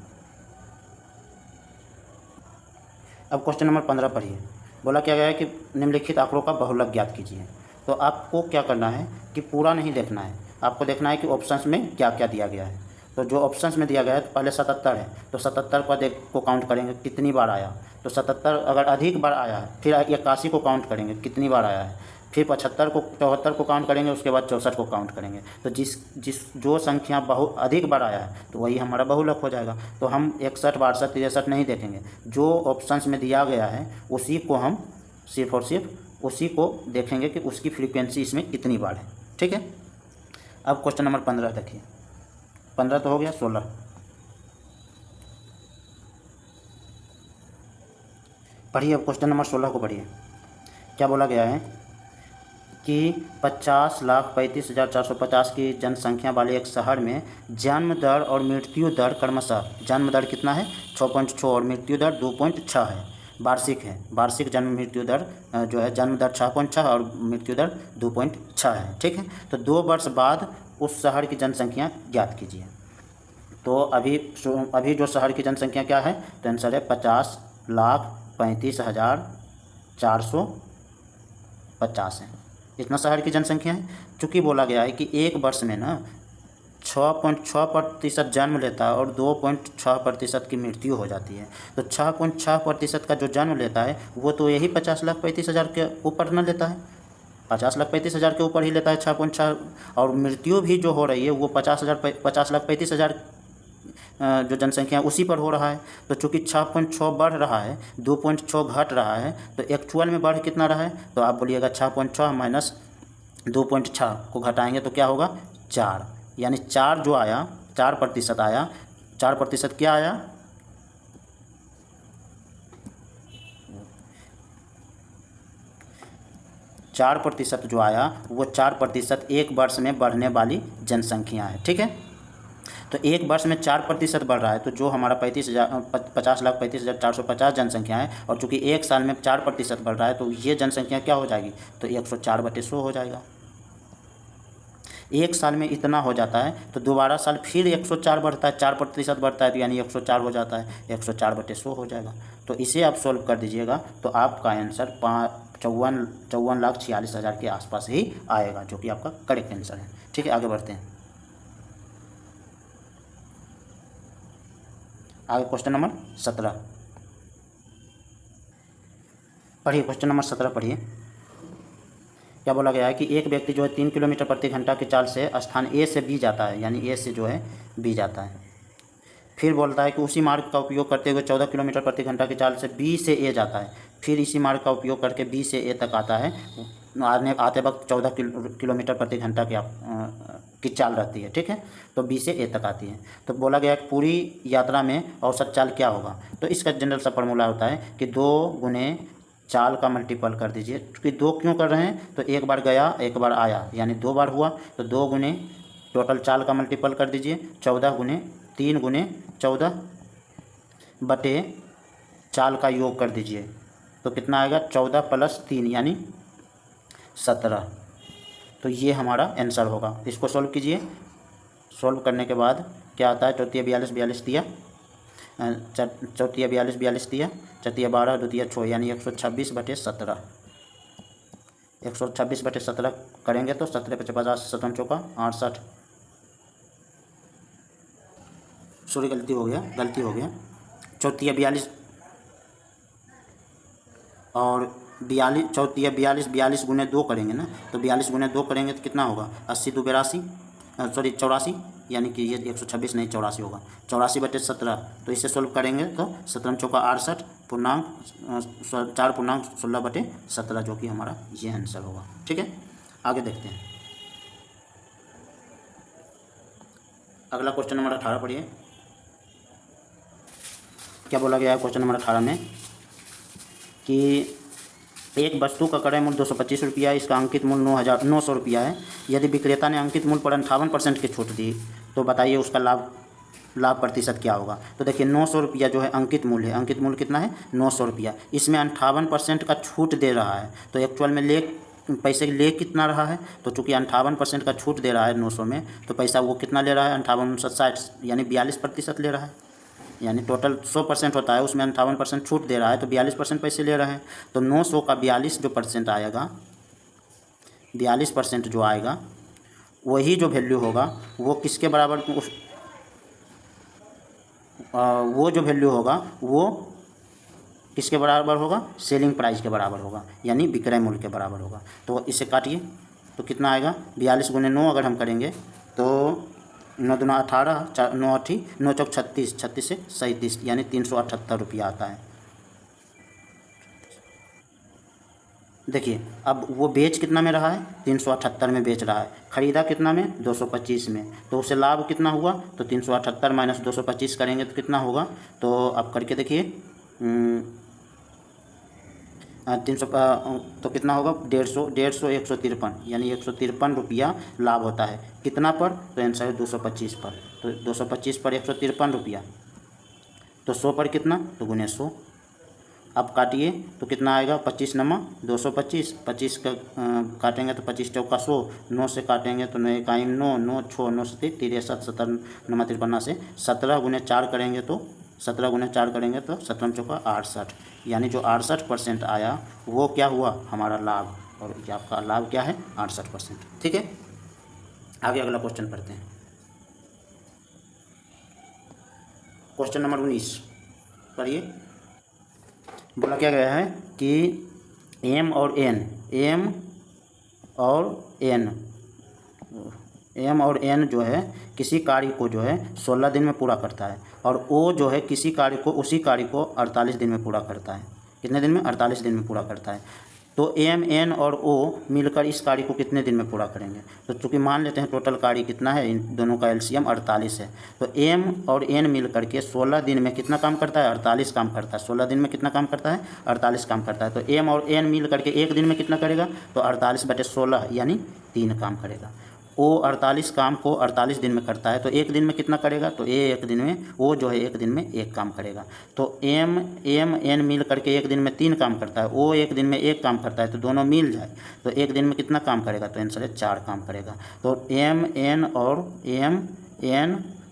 अब क्वेश्चन नंबर 15 पढ़िए। बोला क्या गया है कि निम्नलिखित आंकड़ों का बहुलक ज्ञात कीजिए। तो आपको क्या करना है कि पूरा नहीं देखना है, आपको देखना है कि ऑप्शंस में क्या क्या दिया गया है। तो जो ऑप्शंस में दिया गया है, तो पहले 77 है, तो 77 को काउंट करेंगे कितनी बार आया। तो 77 अगर अधिक बार आया है, फिर 81 को काउंट करेंगे कितनी बार आया है, फिर 75 को, 74 को काउंट करेंगे, उसके बाद 64 को काउंट करेंगे। तो जो संख्या अधिक बार आया है तो वही हमारा बहुलक हो जाएगा। तो हम 61, 62, 63 नहीं देखेंगे, जो ऑप्शंस में दिया गया है उसी को हम सिर्फ और सिर्फ उसी को देखेंगे कि उसकी फ्रीक्वेंसी इसमें कितनी बार है। ठीक है। अब क्वेश्चन नंबर 15 देखिए। 15 तो हो गया, 16 पढ़िए। अब क्वेश्चन नंबर 16 को पढ़िए। क्या बोला गया है कि 50,35,450 की जनसंख्या वाले एक शहर में जन्म दर और मृत्यु दर क्रमशः, जन्म दर कितना है? 6.6 और मृत्यु दर 2.6 है, वार्षिक है। वार्षिक जन्म मृत्यु दर जो है, जन्म दर 6.6 और मृत्यु दर 2.6 है। ठीक है। तो 2 वर्ष बाद उस शहर की जनसंख्या ज्ञात कीजिए। तो अभी जो शहर की जनसंख्या क्या है? तो आंसर है 50,35,450 है। इतना शहर की जनसंख्या है। चूँकि बोला गया है कि एक वर्ष में ना 6.6% जन्म लेता है और 2.6% की मृत्यु हो जाती है। तो 6.6% का जो जन्म लेता है वो तो यही 50,35,000 के ऊपर न लेता है, 50,35,000 के ऊपर ही लेता है 6.6। और मृत्यु भी जो हो रही है वो 50,35,000 जो जनसंख्या है उसी पर हो रहा है। तो चूँकि 6.6 बढ़ रहा है, 2.6 घट रहा है, तो एक्चुअल में बढ़ कितना रहा है? तो आप बोलिएगा 6.6 माइनस 2.6 को घटाएंगे तो क्या होगा? 4। यानी 4 जो आया, 4% आया। 4% क्या आया? 4% जो आया वो 4% एक वर्ष में बढ़ने वाली जनसंख्या है। ठीक है। तो एक वर्ष में 4% बढ़ रहा है, तो जो हमारा 50,35,450 जनसंख्या है, और चूँकि एक साल में 4% बढ़ रहा है, तो ये जनसंख्या क्या हो जाएगी? तो 104/100 हो जाएगा। एक साल में इतना हो जाता है तो दोबारा साल फिर 104 बढ़ता है, 4% बढ़ता है, तो यानी 104 हो जाता है, 104/100 हो जाएगा। तो इसे आप सॉल्व कर दीजिएगा तो आपका आंसर 54,46,000 के आसपास ही आएगा, जो कि आपका करेक्ट आंसर है। ठीक है, आगे बढ़ते हैं। आगे क्वेश्चन नंबर 17 पढ़िए। क्वेश्चन नंबर 17 पढ़िए। क्या बोला गया है कि एक व्यक्ति जो है 3 किलोमीटर प्रति घंटा की चाल से स्थान ए से बी जाता है, यानी ए से जो है बी जाता है। फिर बोलता है कि उसी मार्ग का उपयोग करते हुए 14 किलोमीटर प्रति घंटा की चाल से बी से ए जाता है, फिर इसी मार्ग का उपयोग करके बी से ए तक आता है। आते वक्त 14 किलोमीटर प्रति घंटा की चाल रहती है। ठीक है। तो बी से ए तक आती है। तो बोला गया कि पूरी यात्रा में औसत चाल क्या होगा? तो इसका जनरल सा फॉर्मूला होता है कि 2 गुने चाल का मल्टीपल कर दीजिए। क्योंकि 2 क्यों कर रहे हैं? तो एक बार गया, एक बार आया, यानी 2 बार हुआ, तो 2 गुने टोटल चाल का मल्टीपल कर दीजिए, 14 गुने 3 गुने 14 बटे चाल का योग कर दीजिए, तो कितना आएगा 14 + 3 यानी 17। तो ये हमारा आंसर होगा। इसको सॉल्व कीजिए। सॉल्व करने के बाद क्या आता है, चौथिया 42 42 दिया, चौथिया 42 42 दिया, चौथिया 12 द्वितीय 6 यानी 126 बटे 17। 126 बटे 17 करेंगे तो 17 × 50 7 चौका 68। सॉरी गलती हो गया। चौथिया 42 और 42, चौथिया 42 42 गुने 2 करेंगे ना, तो 42 गुने 2 करेंगे तो कितना होगा, 80 2 82, सॉरी 84, यानी कि ये 126 नहीं 84 होगा। 84 बटे 17, तो इसे सोल्व करेंगे तो 17 चौका 68 पूर्णांक 4 × 16 बटे 17, जो कि हमारा ये आंसर होगा। ठीक है, आगे देखते हैं। अगला क्वेश्चन नंबर 18 पढ़िए। क्या बोला गया है क्वेश्चन नंबर 18 में कि एक वस्तु का क्रय मूल्य 225 रुपया, इसका अंकित मूल्य 900 रुपया है। यदि विक्रेता ने अंकित मूल्य पर 58% की छूट दी, तो बताइए उसका लाभ प्रतिशत क्या होगा। तो देखिए 900 रुपया जो है अंकित मूल्य है। अंकित मूल्य कितना है, 900 रुपया। इसमें 58% का छूट दे रहा है, तो एक्चुअल में पैसे ले कितना रहा है, तो चूँकि 58% का छूट दे रहा है 900 में, तो पैसा वो कितना ले रहा है, 58 60 यानी 42% ले रहा है। यानी टोटल 100% होता है, उसमें 58% छूट दे रहा है, तो 42% पैसे ले रहे हैं। तो 900 का 42 जो परसेंट आएगा, 42% जो आएगा, वही जो वैल्यू होगा वो किसके बराबर, वो जो वैल्यू होगा वो किसके बराबर होगा, सेलिंग प्राइस के बराबर होगा, यानी विक्रय मूल्य के बराबर होगा। तो इसे काटिए तो कितना आएगा, 42 गुने 9 अगर हम करेंगे तो 9 दूना 18, 9 8 9 चौक 36, 36 से 37 यानी 378 रुपया आता है। देखिए अब वो बेच कितना में रहा है, 378 में बेच रहा है। ख़रीदा कितना में, 225 में। तो उसे लाभ कितना हुआ, तो 378 माइनस 225 करेंगे तो कितना होगा, तो आप करके देखिए 300, तो कितना होगा 150 153 यानी 153 रुपया लाभ होता है। कितना पर, तो आंसर है 225 पर। तो 225 पर 153 रुपया, तो 100 पर कितना, तो गुने 100। अब काटिए तो कितना आएगा, 25 नमा 225, 25 का काटेंगे तो 25 चौका 100, 9 से काटेंगे तो 9 1 9, 9 6 9 7 63 17 नमा 53 से 17 गुने 4 करेंगे तो 17 गुने 4 करेंगे तो 17 चौका 68, यानी जो 68% आया वो क्या हुआ, हमारा लाभ। और आपका लाभ क्या है, 68%। ठीक है, आगे अगला क्वेश्चन पढ़ते हैं। क्वेश्चन नंबर 19 पढ़िए। बोला क्या गया है कि एम और एन जो है किसी कार्य को जो है 16 दिन में पूरा करता है, और ओ जो है उसी कार्य को 48 दिन में पूरा करता है। कितने दिन में, 48 दिन में पूरा करता है। तो एम एन और ओ मिलकर इस कार्य को कितने दिन में पूरा करेंगे। तो चूँकि मान लेते हैं टोटल कार्य कितना है, इन दोनों का एलसीएम 48 है। तो एम और एन मिलकर के 16 दिन में कितना काम करता है, 48 काम करता है। 16 दिन में कितना काम करता है, 48 काम करता है। तो एम और एन मिल करके एक दिन में कितना करेगा, तो 48 बटे 16 यानी 3 काम करेगा। ओ 48 काम को 48 दिन में करता है, तो एक दिन में कितना करेगा, तो एक दिन में ओ जो है एक दिन में एक काम करेगा। तो एम एन मिल करके एक दिन में 3 काम करता है, ओ एक दिन में एक काम करता है, तो दोनों मिल जाए तो एक दिन में कितना काम करेगा, तो आंसर है 4 काम करेगा। तो एम एन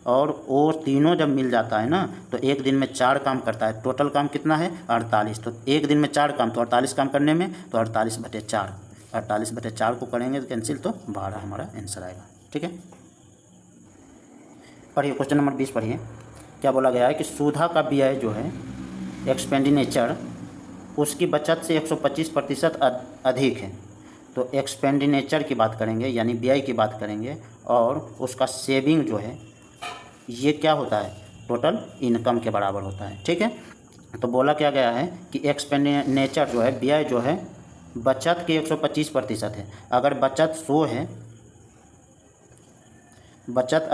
और ओ तीनों जब मिल जाता है ना, तो एक दिन में 4 काम करता है। टोटल काम कितना है, 48। तो एक दिन में 4 काम, तो 48 काम करने में तो 48 बटे 4, 48 बटे 4 को करेंगे तो कैंसिल, तो 12 हमारा आंसर आएगा। ठीक है, पढ़िए क्वेश्चन नंबर 20 पढ़िए। क्या बोला गया है कि सुधा का व्यय जो है एक्सपेंडिचर उसकी बचत से 125% अधिक है। तो एक्सपेंडिचर की बात करेंगे यानी व्यय की बात करेंगे, और उसका सेविंग जो है ये क्या होता है, टोटल इनकम के बराबर होता है। ठीक है, तो बोला क्या गया है कि एक्सपेंडिचर जो है, व्यय जो है बचत के 125% है। अगर बचत 100 है, बचत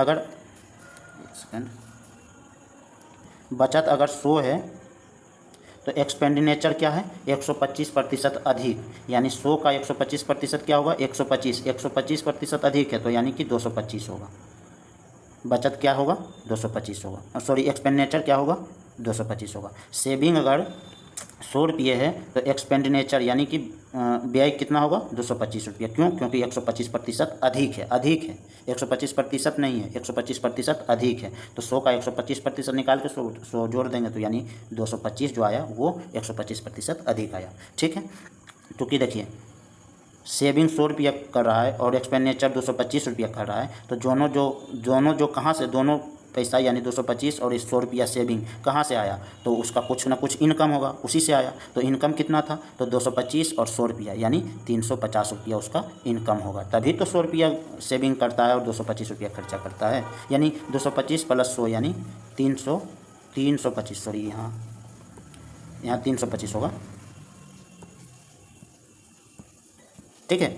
अगर 100 है तो एक्सपेंडिचर क्या है 125% अधिक, यानी 100 का 125% क्या होगा 125, 125% अधिक है तो यानी कि 225 होगा। बचत क्या होगा 225 होगा, सॉरी एक्सपेंडिचर क्या होगा 225 होगा। सेविंग अगर 100 रुपये है तो एक्सपेंडिचर यानी कि व्यय कितना होगा 225 रुपये। क्यों? क्योंकि 125% अधिक है, अधिक है, 125% नहीं है, 125% अधिक है। तो 100 का 125% निकाल के 100 जोड़ देंगे तो यानी 225 जो आया वो 125% अधिक आया। ठीक है, क्योंकि देखिए सेविंग 100 रुपया कर रहा है और एक्सपेंडिचर 225 रुपया कर रहा है, तो दोनों जो कहाँ से दोनों पैसा यानी 225 और 100 रुपया सेविंग कहाँ से आया, तो उसका कुछ ना कुछ इनकम होगा, उसी से आया। तो इनकम कितना था, तो 225 और 100 रुपया यानी 350 रुपया उसका इनकम होगा, तभी तो 100 रुपया सेविंग करता है और 225 रुपया खर्चा करता है। यानी 225 प्लस 100 यानी 325, सॉरी यहाँ 325 होगा। ठीक है,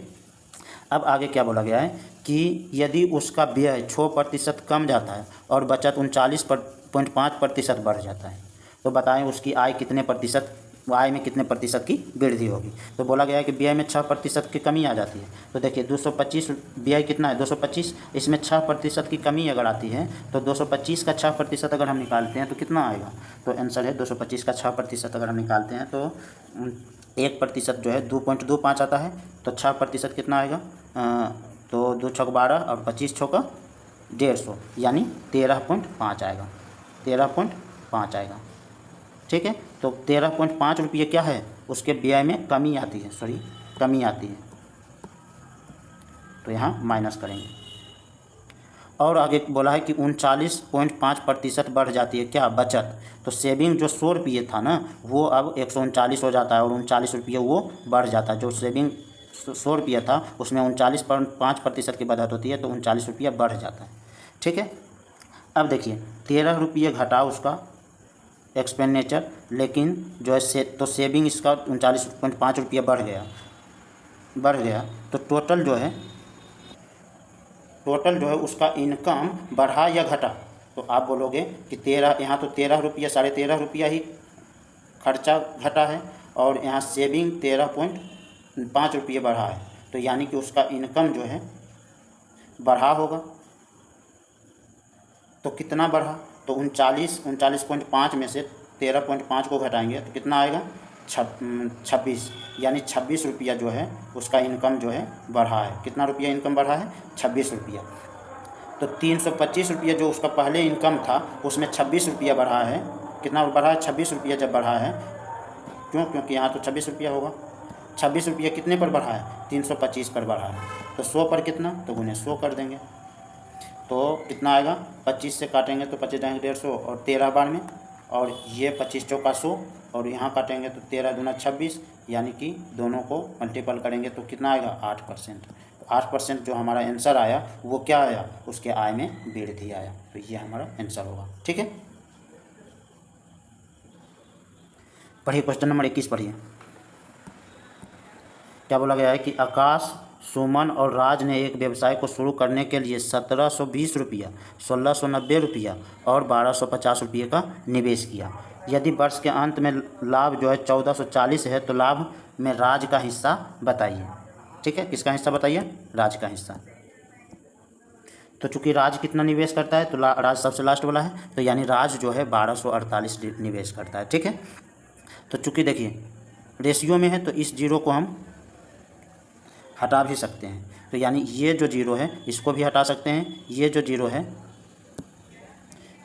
अब आगे क्या बोला गया है कि यदि उसका व्यय 6% कम जाता है और बचत 39.5% बढ़ जाता है, तो बताएं उसकी आय कितने प्रतिशत, आय में कितने प्रतिशत की वृद्धि होगी। तो बोला गया है कि व्यय में 6% की कमी आ जाती है। तो देखिए 225 व्यय कितना है 225, इसमें 6% की कमी अगर आती है तो 225 का 6% अगर हम निकालते हैं तो कितना आएगा, तो आंसर है 225 का 6% अगर हम निकालते हैं तो 1% जो है 2.25 आता है, तो 6% कितना आएगा, तो 2 छक 12 और 25 छक 150 यानी 13.5 आएगा, 13.5 आएगा। ठीक है, तो 13.5 रुपये क्या है उसके व्यय में कमी आती है, सॉरी कमी आती है, तो यहाँ माइनस करेंगे। और आगे बोला है कि 39.5% बढ़ जाती है क्या, बचत। तो सेविंग जो 100 रुपये था ना वो अब 139 हो जाता है और 39 रुपये वो बढ़ जाता है। जो सेविंग 100 रुपया था उसमें 39.5% की बढ़त होती है तो 39 रुपया बढ़ जाता है। ठीक है, अब देखिए 13 रुपये घटा उसका एक्सपेंडिचर, लेकिन जो है तो सेविंग इसका 39.5 रुपया बढ़ गया, तो टोटल जो है उसका इनकम बढ़ा या घटा। तो आप बोलोगे कि 13, यहाँ तो 13 रुपया 13.5 रुपया ही खर्चा घटा है और यहाँ सेविंग 13.5 रुपये बढ़ा है, तो यानी कि उसका इनकम जो है बढ़ा होगा। तो कितना बढ़ा, तो 39.5 में से 13.5 को घटाएंगे तो कितना आएगा 26, यानी 26 रुपया जो है उसका इनकम जो है बढ़ा है। कितना रुपया इनकम बढ़ा है 26 रुपया। तो 325 रुपया जो उसका पहले इनकम था उसमें 26 रुपया बढ़ा है। कितना बढ़ा है 26 रुपया जब बढ़ा है, क्यों, क्योंकि यहाँ तो 26 रुपया होगा। 26 रुपया कितने पर बढ़ा है 325 पर बढ़ा है, तो 100 पर कितना, तो गुने 100 कर देंगे तो कितना आएगा 25 से काटेंगे तो 25 जाएंगे 150 और 13 बार में, और ये 25 चौका 100 और यहाँ काटेंगे तो 13 दूना 26, यानी कि दोनों को मल्टीपल करेंगे तो कितना आएगा 8%। 8% जो हमारा आंसर आया वो क्या आया, उसके आय में वृद्धि आया, तो ये हमारा आंसर होगा। ठीक है, पढ़िए क्वेश्चन नंबर 21 पढ़िए। क्या बोला गया है कि आकाश, सुमन और राज ने एक व्यवसाय को शुरू करने के लिए 1720 रुपया, 1690 रुपया और 1250 रुपये का निवेश किया। यदि वर्ष के अंत में लाभ जो है 1440 है तो लाभ में राज का हिस्सा बताइए। ठीक है, किसका हिस्सा बताइए, राज का हिस्सा। तो चूंकि राज कितना निवेश करता है तो राज सबसे लास्ट वाला है, तो यानी राज जो है 1248 निवेश करता है। ठीक है, तो चूंकि देखिए रेशियो में है तो इस जीरो को हम हटा भी सकते हैं, तो यानी ये जो जीरो है इसको भी हटा सकते हैं, ये जो जीरो है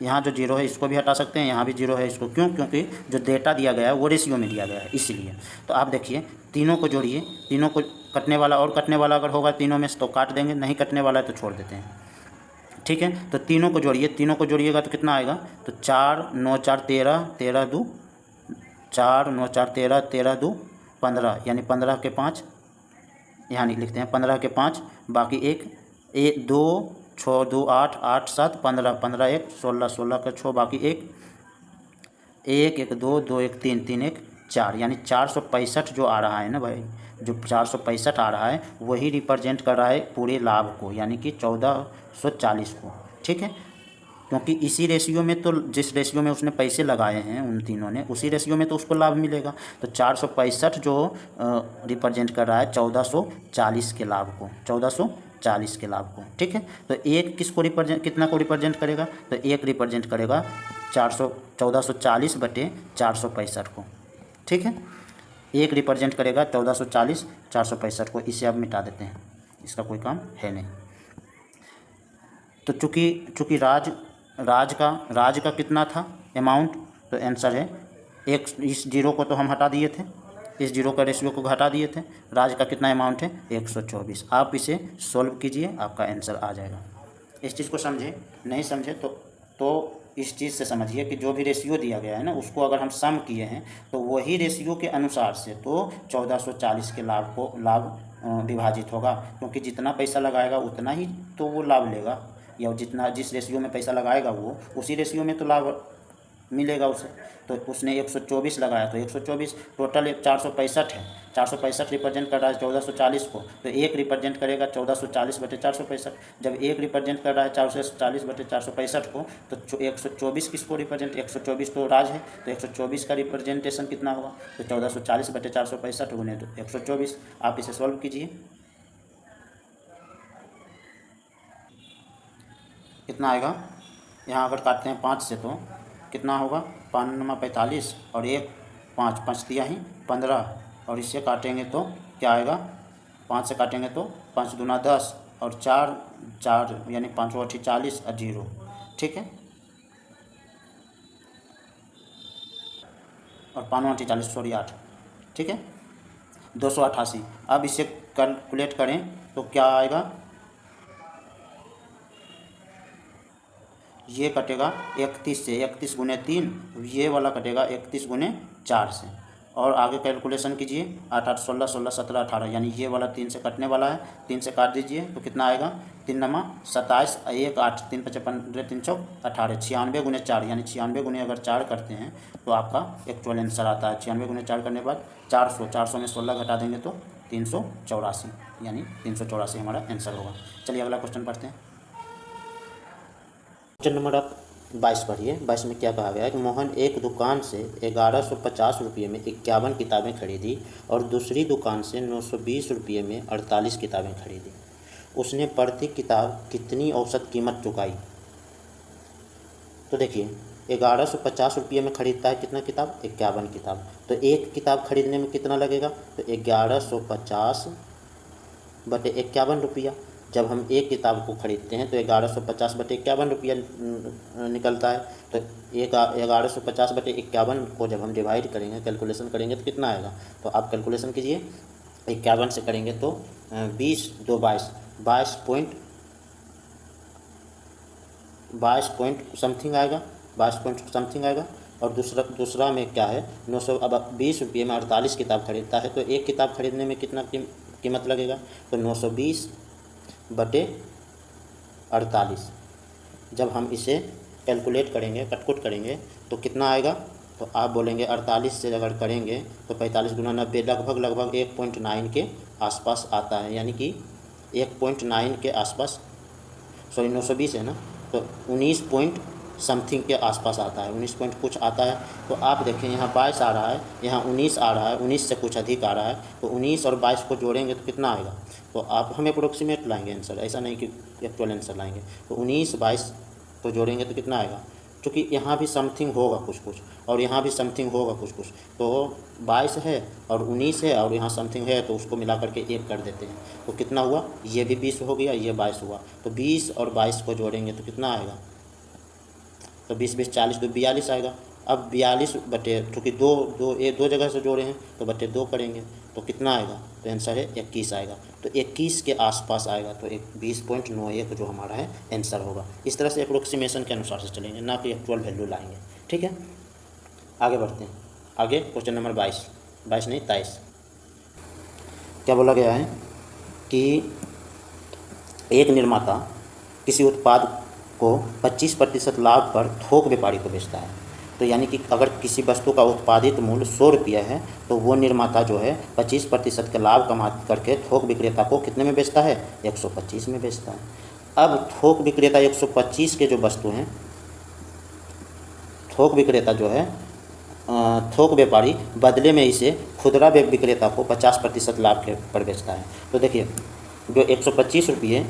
यहाँ जो जीरो है इसको भी हटा सकते हैं, यहाँ भी जीरो है इसको, क्यों, क्योंकि जो डेटा दिया गया है वो रेशियो में दिया गया है इसलिए। तो आप देखिए तीनों को जोड़िए, तीनों को कटने वाला और कटने वाला अगर होगा तीनों में से तो काट देंगे, नहीं कटने वाला है तो छोड़ देते हैं। ठीक है, तो तीनों को जोड़िए, तीनों को जोड़िएगा तो कितना आएगा, तो 4 9 4 13, 13 2 4 9 4 13, 13 2 15, यानी 15 के 5 यहाँ नहीं लिखते हैं, 15 के 5 बाकी 1 2 6 2 8 8 7 15 15 1 16 16 का 6 बाकी 1 1 1 2 2 1 3 3 1 4, यानी 465 जो आ रहा है ना भाई, जो 465 आ रहा है वही रिप्रेजेंट कर रहा है पूरे लाभ को, यानी कि 1440 को। ठीक है, क्योंकि इसी रेशियो में तो, जिस रेशियो में उसने पैसे लगाए हैं उन तीनों ने, उसी रेशियो में तो उसको लाभ मिलेगा। तो 465 जो रिप्रेजेंट कर रहा है 1440 के लाभ को, 1440 के लाभ को। ठीक है, तो एक किसको रिप्रेजेंट, कितना को रिप्रेजेंट करेगा, तो एक रिप्रेजेंट करेगा 1440 बटे 465 को। ठीक है, एक रिप्रेजेंट करेगा 1440 465 को। इसे अब मिटा देते हैं, इसका कोई काम है नहीं। तो चूँकि राज का कितना था अमाउंट, तो आंसर है एक, इस जीरो को तो हम हटा दिए थे, इस जीरो का रेशियो को घटा दिए थे। राज का कितना अमाउंट है 124। आप इसे सॉल्व कीजिए, आपका आंसर आ जाएगा। इस चीज़ को समझे, नहीं समझे तो इस चीज़ से समझिए कि जो भी रेशियो दिया गया है ना, उसको अगर हम सम किए हैं तो वही रेशियो के अनुसार से तो 1440 के लाभ विभाजित होगा, क्योंकि जितना पैसा लगाएगा उतना ही तो वो लाभ लेगा, या जिस रेशियो में पैसा लगाएगा वो उसी रेशियो में तो लाभ मिलेगा उसे। तो उसने 124 लगाया, तो 124 टोटल 465 है, 465 रिप्रेजेंट कर रहा है 1440 को, तो एक रिप्रेजेंट करेगा 1440 बटे 465। जब एक रिप्रेजेंट कर रहा है 440 बटे 465 को, तो 124 किसको रिप्रेजेंट, 124 तो राज है, तो 124 का रिप्रेजेंटेशन कितना होगा, तो 1440 बटे 465 गुने तो 124। आप इसे सॉल्व कीजिए, कितना आएगा। यहाँ अगर काटते हैं 5 से तो कितना होगा, 5 9 45 और 1 5 5 दिया ही 15, और इससे काटेंगे तो क्या आएगा, 5 से काटेंगे तो 5 दूना 10 और 4 4 यानी 5 8 40 और 0। ठीक है, और 5 8 40 सॉरी 8। ठीक है, 288। अब इसे कैलकुलेट करें तो क्या आएगा, ये कटेगा 31 से, 31 गुने 3, ये वाला कटेगा 31 गुने 4 से, और आगे कैलकुलेशन कीजिए 8 8 16 16 17 18, यानी ये वाला 3 से कटने वाला है, 3 से काट दीजिए तो कितना आएगा, 3 नमा 27 1 8 3 5 15 3 चौक 18, 96 गुने 4, यानी 96 गुने अगर 4 करते हैं तो आपका एक्चुअल आंसर आता है। 96 गुने 4 करने के बाद 400 में 16 घटा देंगे तो 384, यानी 384 हमारा आंसर होगा। चलिए अगला क्वेश्चन पढ़ते हैं। क्वेश्चन नंबर आप 22 पढ़िए। 22 में क्या कहा गया है कि मोहन एक दुकान से 1150 रुपये में 51 किताबें खरीदी और दूसरी दुकान से 920 रुपये में 48 किताबें खरीदी। उसने प्रति किताब कितनी औसत कीमत चुकाई। तो देखिए 1150 रुपये में खरीदता है कितना किताब, 51 किताब, तो एक किताब खरीदने में कितना लगेगा, तो 1150 बटे 51 रुपया। जब हम एक किताब को खरीदते हैं तो 1150 बटे 51 रुपया निकलता है। तो 1150 बटे 51 को जब हम डिवाइड करेंगे, कैलकुलेशन करेंगे तो कितना आएगा, तो आप कैलकुलेशन कीजिए। 51 से करेंगे तो 20 2 22 22 पॉइंट समथिंग आएगा, 22 पॉइंट समथिंग आएगा। और दूसरा में क्या है 900, अब 20 रुपये में 48 किताब खरीदता है, तो एक किताब खरीदने में कितना कीमत लगेगा, तो 920 बटे 48। जब हम इसे कैलकुलेट करेंगे, कटकुट करेंगे तो कितना आएगा, तो आप बोलेंगे 48 से अगर करेंगे तो 45 गुना 90 लगभग 1.9 के आसपास आता है, यानी कि 1.9 के आसपास, सॉरी 920 है ना, तो 19 पॉइंट समथिंग के आसपास आता है, 19 पॉइंट कुछ आता है। तो आप देखें यहाँ 22 आ रहा है, यहाँ 19 आ रहा है, 19 से कुछ अधिक आ रहा है, तो 19 और 22 को जोड़ेंगे तो कितना आएगा, तो आप हम अप्रोक्सीमेट लाएंगे आंसर, ऐसा नहीं कि एक्चुअल आंसर लाएंगे। तो 19 22 को जोड़ेंगे तो कितना आएगा, क्योंकि यहाँ भी समथिंग होगा कुछ और यहाँ भी समथिंग होगा कुछ, तो 22 है और 19 है और यहाँ समथिंग है, तो उसको मिला करके 1 कर देते हैं, तो कितना हुआ, ये भी 20 हो गया, ये 22 हुआ, तो 20 और 22 को जोड़ेंगे तो कितना आएगा, तो 20 20 40 तो 42 आएगा। अब 42 बटे, क्योंकि दो जगह से जोड़े हैं तो बटे 2 करेंगे तो कितना आएगा, तो आंसर है 21 आएगा। तो 21 के आसपास आएगा, तो 20.91 जो हमारा है आंसर होगा। इस तरह से अप्रोक्सीमेशन के अनुसार से चलेंगे, ना कि एक्चुअल वैल्यू लाएंगे। ठीक है, आगे बढ़ते हैं। आगे क्वेश्चन नंबर 23 क्या बोला गया है कि एक निर्माता किसी उत्पाद को 25% लाभ पर थोक व्यापारी को बेचता है। तो यानी कि अगर किसी वस्तु का उत्पादित मूल्य 100 रुपया है तो वो निर्माता जो है 25% का लाभ कमा करके थोक विक्रेता को कितने में बेचता है, 125 में बेचता है। अब थोक विक्रेता 125 के जो वस्तु हैं थोक विक्रेता जो है थोक व्यापारी बदले में इसे खुदरा विक्रेता को 50% लाभ के पर बेचता है। तो देखिए जो 125 रुपये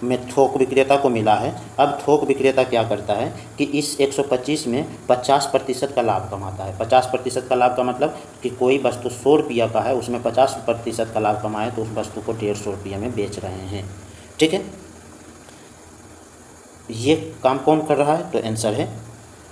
में थोक विक्रेता को मिला है, अब थोक विक्रेता क्या करता है कि इस 125 में 50% का लाभ कमाता है। 50% का लाभ का मतलब कि कोई वस्तु 100 रुपया का है, उसमें 50% का लाभ कमाए तो उस वस्तु को 150 रुपये में बेच रहे हैं। ठीक है, ये काम कौन कर रहा है? तो आंसर है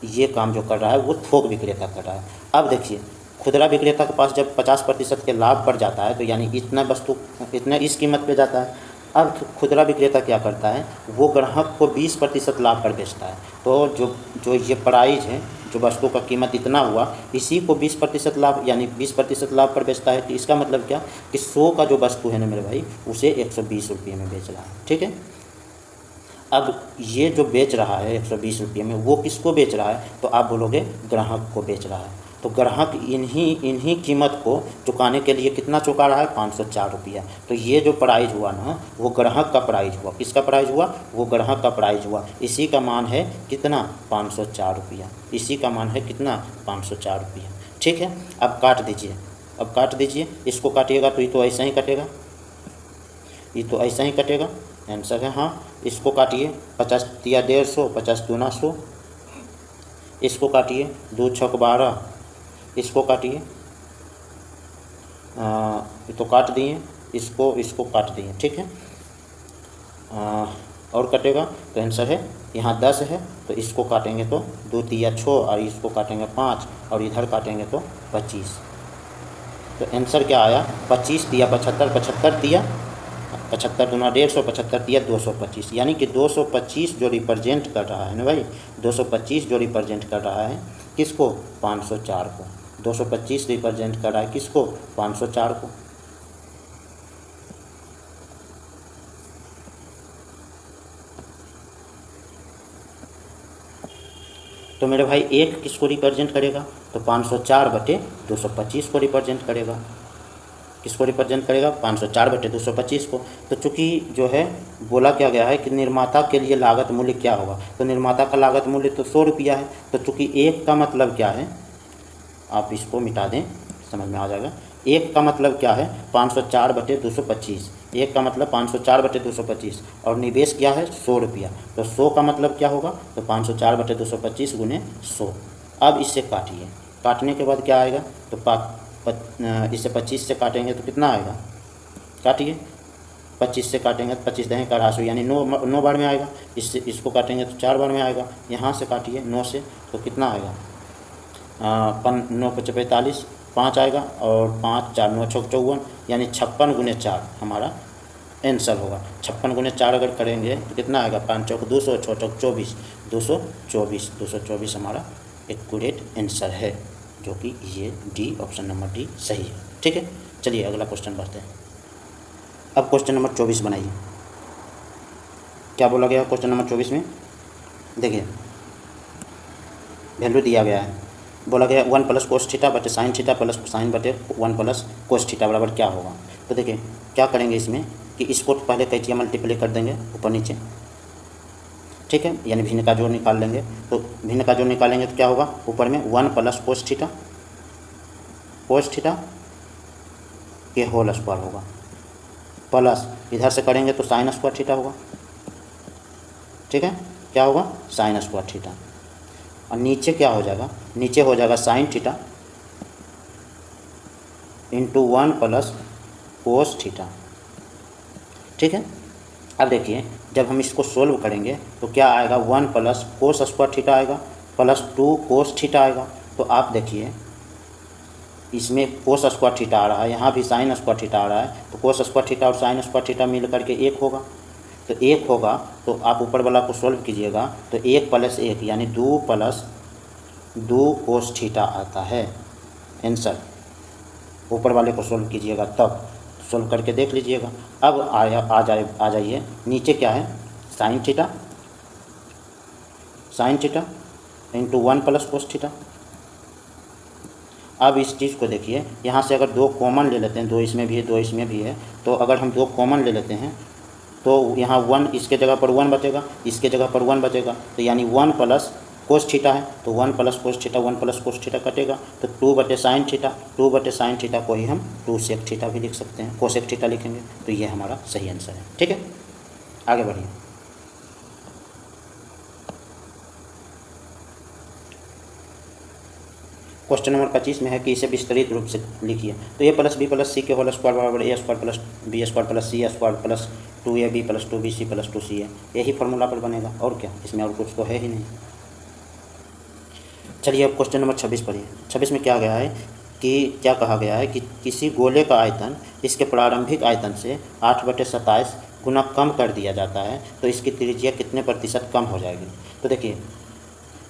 ये काम जो कर रहा है वो थोक विक्रेता कर रहा है। अब देखिए खुदरा विक्रेता के पास जब 50% के लाभ पर जाता है तो यानी इतना वस्तु इतना इस कीमत पे जाता है। अब खुदरा विक्रेता क्या करता है, वो ग्राहक को 20% लाभ पर बेचता है। तो जो ये प्राइस है, जो वस्तु का कीमत इतना हुआ, इसी को 20% लाभ यानी 20% लाभ पर बेचता है। तो इसका मतलब क्या कि 100 का जो वस्तु है ना मेरे भाई, उसे 120 रुपये में बेच रहा है। ठीक है, अब ये जो बेच रहा है 120 रुपये में, वो किसको बेच रहा है? तो आप बोलोगे ग्राहक को बेच रहा है। तो ग्राहक इन्हीं कीमत को चुकाने के लिए कितना चुका रहा है? 504 रुपया। तो ये जो प्राइस हुआ ना, वो ग्राहक का प्राइस हुआ। किसका प्राइस हुआ? वो ग्राहक का प्राइस हुआ। इसी का मान है कितना? 504 रुपया। इसी का मान है कितना? 504 रुपया। ठीक है, अब काट दीजिए, अब काट दीजिए। इसको काटिएगा तो ये तो ऐसा ही कटेगा, ये तो ऐसा ही कटेगा। आंसर है हाँ। इसको काटिए, 50 दिया 150, 50 दूना 100। इसको काटिए, 2 छक 12। इसको काटिए, ये तो काट दिए, इसको काट दिए। ठीक है, और कटेगा तो आंसर है यहाँ 10 है, तो इसको काटेंगे तो 2 तिया 6 और इसको काटेंगे 5 और इधर काटेंगे तो 25। तो आंसर क्या आया? 25 दिया 75, 75 दिया 75 दूना 150, 75 दिया 225। यानी कि 225 जो रिप्रेजेंट कर रहा है ना भाई, 225 जो रिप्रेजेंट कर रहा है किसको? 504 को। 225 रिप्रेजेंट कर रहा है किसको? 504 को। तो मेरे भाई एक किसको रिप्रेजेंट करेगा? तो 504/225 को रिप्रेजेंट करेगा। किसको रिप्रेजेंट करेगा? 504/225 को। तो चूँकि जो है बोला क्या गया है कि निर्माता के लिए लागत मूल्य क्या होगा, तो निर्माता का लागत मूल्य तो 100 रुपया है। तो चूँकि एक का मतलब क्या है, आप इसको मिटा दें, समझ में आ जाएगा। एक का मतलब क्या है? 504/225। एक का मतलब 504/225 और निवेश क्या है? 100 रुपया। तो 100 का मतलब क्या होगा? तो 504/225 गुने 100। अब इससे काटिए, काटने के बाद क्या आएगा? तो इसे 25 से काटेंगे तो कितना आएगा? काटिए, 25 से काटेंगे तो 25 दहें का राशि यानी 9 बार में आएगा। इसको काटेंगे तो 4 बार में आएगा। यहाँ से काटिए 9 से तो कितना आएगा? 9 × 45, 5 आएगा और 5 4 9 छक 54 यानी 56 गुने 4 हमारा आंसर होगा। 56 गुने 4 अगर करेंगे तो कितना आएगा? 5 चौक 200, 6 चौक 24, 224 हमारा एक्यूरेट आंसर है, जो कि ये डी, ऑप्शन नंबर डी सही है। ठीक है, चलिए अगला क्वेश्चन बढ़ते हैं। अब क्वेश्चन नंबर 24 बनाइए। क्या बोला गया क्वेश्चन नंबर 24 में? देखिए वैल्यू दिया गया है, बोला गया 1 + cos थीटा बटे साइन थीटा प्लस साइन बटे 1 + cos थीटा बराबर क्या होगा। तो देखिए क्या करेंगे इसमें कि इसको पहले कैचिया मल्टीप्लाई कर देंगे ऊपर नीचे। ठीक है, यानी भिन्न का जोड़ निकाल लेंगे। तो भिन्न का जोड़ निकालेंगे तो क्या होगा? ऊपर में 1 + cos थीटा के होल स्क्वायर होगा, प्लस इधर से करेंगे तो साइन स्क्वायर थीटा होगा। ठीक है, क्या होगा? Sine square theta. और नीचे क्या हो जाएगा? नीचे हो जाएगा sine theta into 1 + cos theta. ठीक है, अब देखिए जब हम इसको सोल्व करेंगे तो क्या आएगा? 1 + cos स्क्वायर थीटा आएगा प्लस 2 cos थीटा आएगा। तो आप देखिए इसमें cos स्क्वायर थीटा आ रहा है, यहाँ भी साइन स्क्वायर थीटा आ रहा है। तो cos स्क्वायर थीटा और साइन स्क्वायर थीटा मिल करके 1 होगा। तो 1 होगा तो आप ऊपर वाला को सोल्व कीजिएगा तो 1 + 1 यानी 2 + 2 cos थीटा आता है आंसर। ऊपर वाले को सोल्व कीजिएगा तब सोल्व करके देख लीजिएगा। अब आ जाइए नीचे क्या है? Sine theta into 1 + cos theta. अब इस चीज़ को देखिए, यहाँ से अगर 2 कॉमन ले लेते हैं, 2 इसमें भी है 2 इसमें भी है, तो अगर हम 2 कॉमन ले लेते हैं तो यहाँ 1 इसके जगह पर 1 बचेगा, इसके जगह पर 1 बचेगा। तो यानी 1 + कोस थीटा है तो 1 plus cos theta, 1 plus cos theta कटेगा तो 2/sin थीटा, 2/sin थीटा को ही हम 2 sec थीटा भी लिख सकते हैं, कोसेक थीटा लिखेंगे। तो ये हमारा सही आंसर है। ठीक है, आगे बढ़िए। क्वेश्चन नंबर 25 में है कि इसे विस्तृत रूप से लिखिए। तो a plus B plus C के होल स्क्वायर बराबर a square plus B square plus C square plus 2ab plus 2bc plus 2ca, यही फार्मूला पर बनेगा और क्या, इसमें और कुछ तो है ही नहीं। चलिए अब क्वेश्चन नंबर 26 पढ़िए। 26 में क्या गया है कि क्या कहा गया है कि किसी गोले का आयतन इसके प्रारंभिक आयतन से 8/27 गुना कम कर दिया जाता है तो इसकी त्रिज्या कितने प्रतिशत कम हो जाएगी। तो देखिए,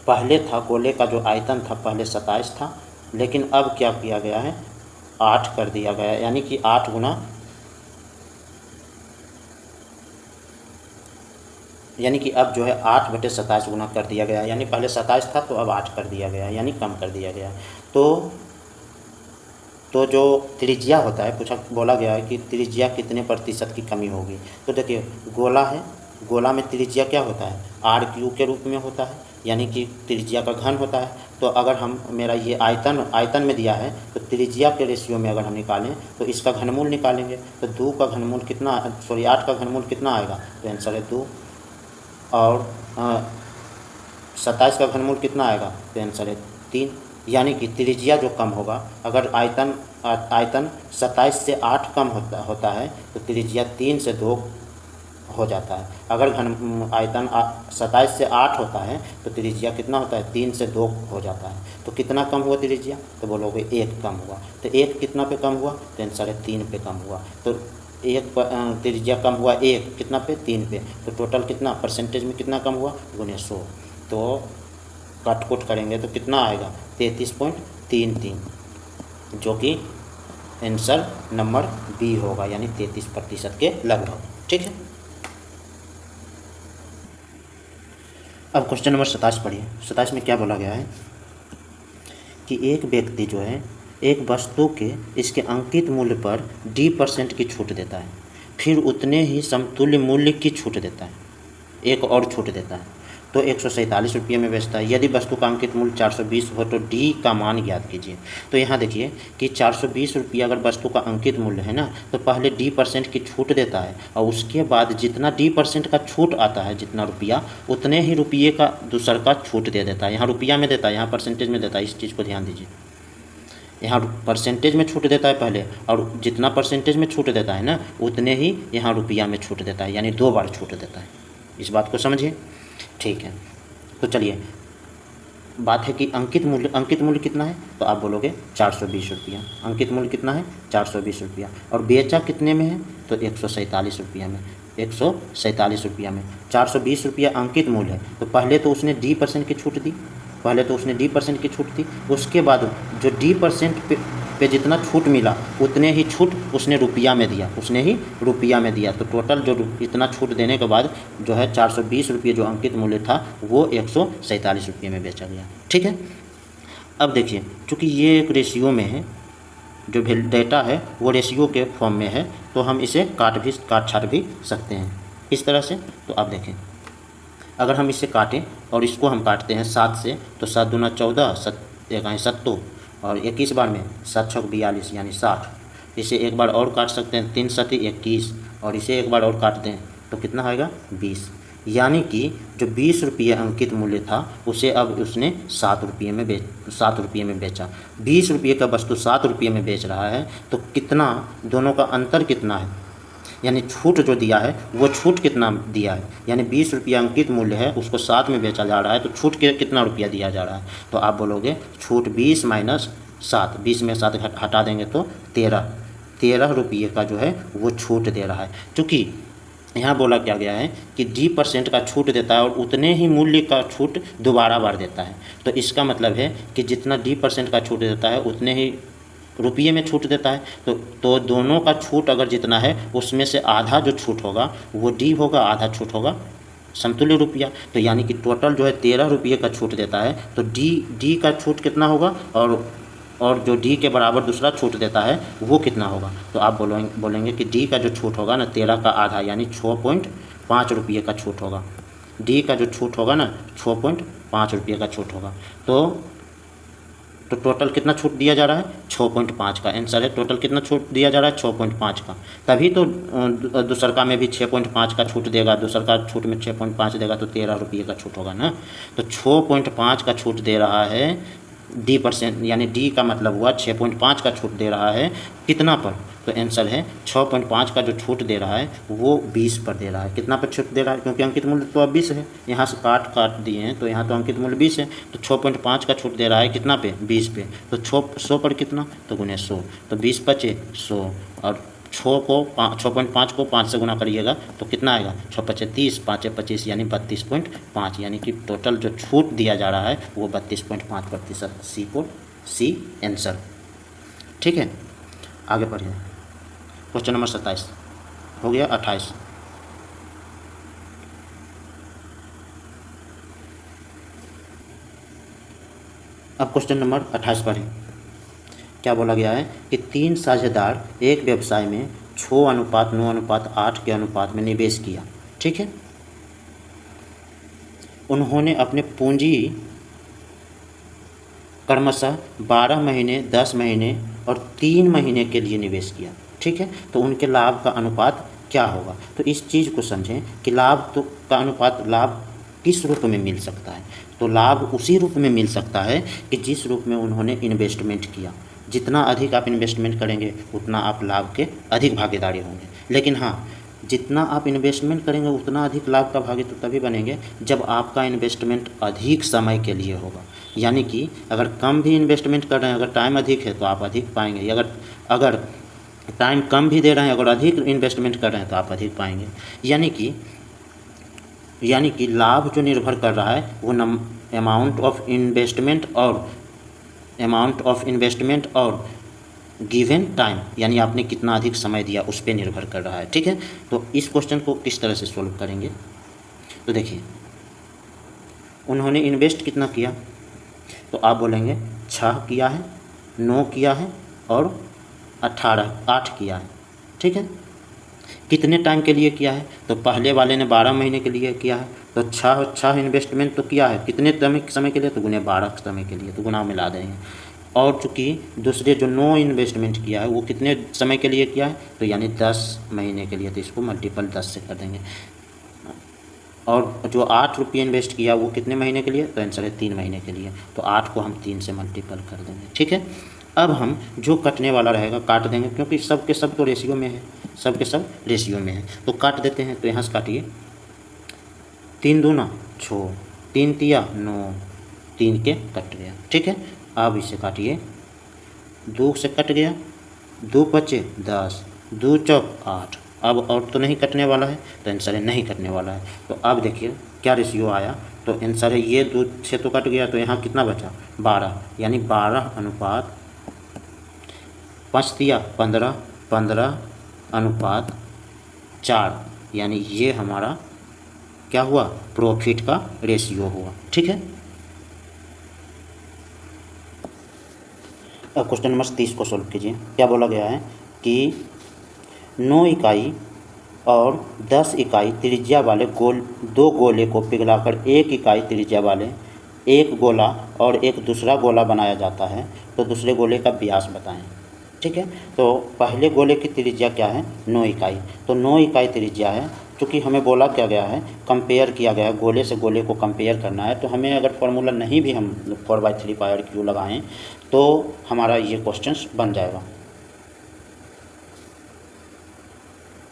पहले था गोले का जो आयतन था पहले 27 था, लेकिन अब क्या किया गया है 8 कर दिया गया है, यानी कि 8 गुना, यानी कि अब जो है 8/27 गुना कर दिया गया है, यानी पहले 27 था तो अब 8 कर दिया गया, यानी कम कर दिया गया। तो जो त्रिज्या होता है पूछा बोला गया है कि त्रिज्या कितने प्रतिशत की कमी होगी। तो देखिए गोला है, गोला में त्रिज्या क्या होता है r³ के रूप में होता है, यानी कि त्रिज्या का घन होता है। तो अगर हम मेरा ये आयतन में दिया है तो त्रिज्या के रेशियो में अगर हम निकालें तो इसका घनमूल निकालेंगे तो 2 का घनमूल कितना, 8 का घनमूल कितना आएगा, तो आंसर है 2। और 27 का घनमूल कितना आएगा, तो आंसर है 3। यानी कि त्रिज्या जो कम होगा, अगर आयतन 27 से 8 कम होता है तो त्रिज्या 3 से 2 हो जाता है। अगर आयतन 27 से 8 होता है तो त्रिज्या कितना होता है, 3 से 2 हो जाता है। तो कितना कम हुआ त्रिज्या, तो बोलोगे 1 कम हुआ। तो 1 कितना पे कम हुआ, तो आंसर है 3 पे कम हुआ। तो 1 त्रिज्या कम हुआ 1 कितना पे, 3 पे। तो टोटल कितना परसेंटेज में कितना कम हुआ, गुने 100। तो काट-कूट करेंगे तो कितना आएगा 33.33, जो कि आंसर नंबर बी होगा, यानी 33% के लगभग। ठीक है, अब क्वेश्चन नंबर 27 पढ़िए। 27 में क्या बोला गया है कि एक व्यक्ति जो है एक वस्तु के इसके अंकित मूल्य पर d% की छूट देता है, फिर उतने ही समतुल्य मूल्य की छूट देता है, एक और छूट देता है, तो 147 रुपये में बेचता है। यदि वस्तु का अंकित मूल्य 420 हो तो डी का मान ज्ञात कीजिए। तो यहाँ देखिए कि 420 रुपये अगर वस्तु का अंकित मूल्य है ना, तो पहले d% की छूट देता है और उसके बाद जितना d% का छूट आता है, जितना रुपया, उतने ही रुपये का दूसर का छूट दे देता है। यहाँ रुपया में देता है, यहाँ परसेंटेज में देता है, इस चीज़ को ध्यान दीजिए। यहाँ परसेंटेज में छूट देता है पहले, और जितना परसेंटेज में छूट देता है ना, उतने ही यहाँ रुपया में छूट देता है, यानी 2 बार छूट देता है। इस बात को समझिए। ठीक है, तो चलिए बात है कि अंकित मूल्य कितना है, तो आप बोलोगे 420 रुपया। अंकित मूल्य कितना है, 420 रुपया, और बेचा कितने में है, तो 147 रुपया में। 147 रुपया में 420 रुपया अंकित मूल्य है, तो पहले तो उसने d% की छूट दी, उसके बाद जो d% पे जितना छूट मिला उतने ही छूट उसने रुपया में दिया, तो टोटल जो इतना छूट देने के बाद जो है 420 रुपये जो अंकित मूल्य था वो 147 रुपये में बेचा गया। ठीक है, अब देखिए चूँकि ये एक रेशियो में है, जो डेटा है वो रेशियो के फॉर्म में है, तो हम इसे काट छाट भी सकते हैं इस तरह से। तो आप देखें, अगर हम इसे काटें और इसको हम काटते हैं 7 से, तो 7 दूना 14, 70 और 21 बार में 7 छक 42 यानी 60। इसे एक बार और काट सकते हैं, 3 सती 21, और इसे एक बार और काट दें तो कितना आएगा 20। यानी कि जो 20 रुपये अंकित मूल्य था उसे अब उसने 7 रुपये में बेचा। 20 रुपये का वस्तु 7 रुपये में बेच रहा है, तो कितना, दोनों का अंतर कितना है, यानी छूट जो दिया है वो छूट कितना दिया है, यानी 20 रुपया अंकित मूल्य है, उसको 7 में बेचा जा रहा है, तो छूट के कितना रुपया दिया जा रहा है, तो आप बोलोगे छूट 20 माइनस 7, 20 में 7 हटा देंगे तो 13 रुपये का जो है वो छूट दे रहा है। क्योंकि यहाँ बोला क्या गया है कि d% का छूट देता है और उतने ही मूल्य का छूट दोबारा बार देता है, तो इसका मतलब है कि जितना d% का छूट देता है उतने ही रुपये में छूट देता है। तो दोनों का छूट अगर जितना है उसमें से आधा जो छूट होगा वो डी होगा, आधा छूट होगा समतुल्य रुपया। तो यानी कि टोटल जो है 13 रुपये का छूट देता है, तो डी का छूट कितना होगा, और जो डी के बराबर दूसरा छूट देता है वो कितना होगा। तो आप बोलेंगे कि डी का जो छूट होगा ना 13 का आधा, यानी 6.5 रुपये का छूट होगा। डी का जो छूट होगा ना 6.5 रुपये का छूट होगा। तो टोटल कितना छूट दिया जा रहा है 6.5 का। आंसर है टोटल कितना छूट दिया जा रहा है 6.5 का। तभी तो दूसरका में भी 6.5 का छूट देगा, दूसरका छूट में 6.5 देगा तो 13 रुपये का छूट होगा ना। तो 6.5 का छूट दे रहा है D%, यानी डी का मतलब हुआ 6.5 का छूट दे रहा है कितना पर। तो आंसर है 6.5 का जो छूट दे रहा है वो 20 पर दे रहा है। कितना पर छूट दे रहा है, क्योंकि अंकित मूल्य तो अब 20 है, यहाँ से काट दिए हैं तो यहाँ तो अंकित मूल्य 20 है। तो 6.5 का छूट दे रहा है कितना पे 20 पे। तो 100 पर कितना, तो गुने 100, तो 20 बचे 100 और 6.5 को 5 से गुना करिएगा तो कितना आएगा 6 पचे 30, 5 25 यानी 32.5, यानी कि टोटल जो छूट दिया जा रहा है वो 32.5%। C answer. ठीक है, आगे बढ़िए। क्वेश्चन नंबर 27 हो गया। 28 अब क्वेश्चन नंबर 28 पढ़ें। क्या बोला गया है कि 3 साझेदार एक व्यवसाय में 6:9:8 के अनुपात में निवेश किया। ठीक है, उन्होंने अपने पूंजी क्रमशः 12 महीने, 10 महीने और 3 महीने के लिए निवेश किया। ठीक है, तो उनके लाभ का अनुपात क्या होगा। तो इस चीज़ को समझें कि लाभ तो का अनुपात लाभ किस रूप में मिल सकता है। तो लाभ उसी रूप में मिल सकता है कि जिस रूप में उन्होंने इन्वेस्टमेंट किया। जितना अधिक आप इन्वेस्टमेंट करेंगे उतना आप लाभ के अधिक भागीदारी होंगे। लेकिन हाँ, जितना आप इन्वेस्टमेंट करेंगे उतना अधिक लाभ का भागी तो तभी बनेंगे जब आपका इन्वेस्टमेंट अधिक समय के लिए होगा। यानी कि अगर कम भी इन्वेस्टमेंट कर रहे हैं, अगर टाइम अधिक है तो आप अधिक पाएंगे। अगर टाइम कम भी दे रहे हैं, अगर अधिक इन्वेस्टमेंट कर रहे हैं तो आप अधिक पाएंगे। यानी कि लाभ जो निर्भर कर रहा है वो अमाउंट ऑफ इन्वेस्टमेंट और गिवन टाइम, यानी आपने कितना अधिक समय दिया उस पर निर्भर कर रहा है। ठीक है, तो इस क्वेश्चन को किस तरह से सोल्व करेंगे। तो देखिए, उन्होंने इन्वेस्ट कितना किया, तो आप बोलेंगे 6 किया है, 9 किया है और 8 किया है। ठीक है, कितने टाइम के लिए किया है, तो पहले वाले ने 12 महीने के लिए किया है, तो 6 इन्वेस्टमेंट तो किया है कितने समय के लिए, तो गुने 12 समय के लिए, तो गुना मिला देंगे। और चूँकि दूसरे जो 9 इन्वेस्टमेंट किया है वो कितने समय के लिए किया है, तो यानी 10 महीने के लिए, तो इसको मल्टीपल 10 से कर देंगे। और जो 8 रुपये इन्वेस्ट किया वो कितने महीने के लिए, तो आंसर है 3 महीने के लिए, तो 8 को हम 3 से मल्टीपल कर देंगे। ठीक है, अब हम जो कटने वाला रहेगा काट देंगे, क्योंकि सब के सब तो रेशियो में है, सब के सब रेशियो में है, तो काट देते हैं। तो यहाँ से काटिए, 3 दूना 6, 3 तिया 9, 3 के कट गया। ठीक है, अब इसे काटिए, 2 से कट गया, 2 बचे 10, 2 चौक 8। अब और तो नहीं कटने वाला है, तो आंसर है नहीं कटने वाला है। तो अब देखिए क्या रेशियो आया, तो आंसर है ये 2 से तो कट गया, तो यहाँ कितना बचा 12, यानी 12 अनुपात 5 तिया 15, 15 अनुपात 4, यानी ये हमारा क्या हुआ, प्रॉफिट का रेशियो हुआ। ठीक है, अब क्वेश्चन नंबर 30 को सोल्व कीजिए। क्या बोला गया है कि 9 इकाई और 10 इकाई त्रिज्या वाले 2 गोले को पिघलाकर 1 इकाई त्रिज्या वाले एक गोला और एक दूसरा गोला बनाया जाता है, तो दूसरे गोले का व्यास बताएं। ठीक है, तो पहले गोले की त्रिज्या क्या है 9 इकाई, तो 9 इकाई त्रिज्या है। चूँकि हमें बोला क्या गया है, कंपेयर किया गया है, गोले से गोले को कंपेयर करना है, तो हमें अगर फार्मूला नहीं भी हम 4/3πr³ लगाएं तो हमारा ये क्वेश्चन बन जाएगा।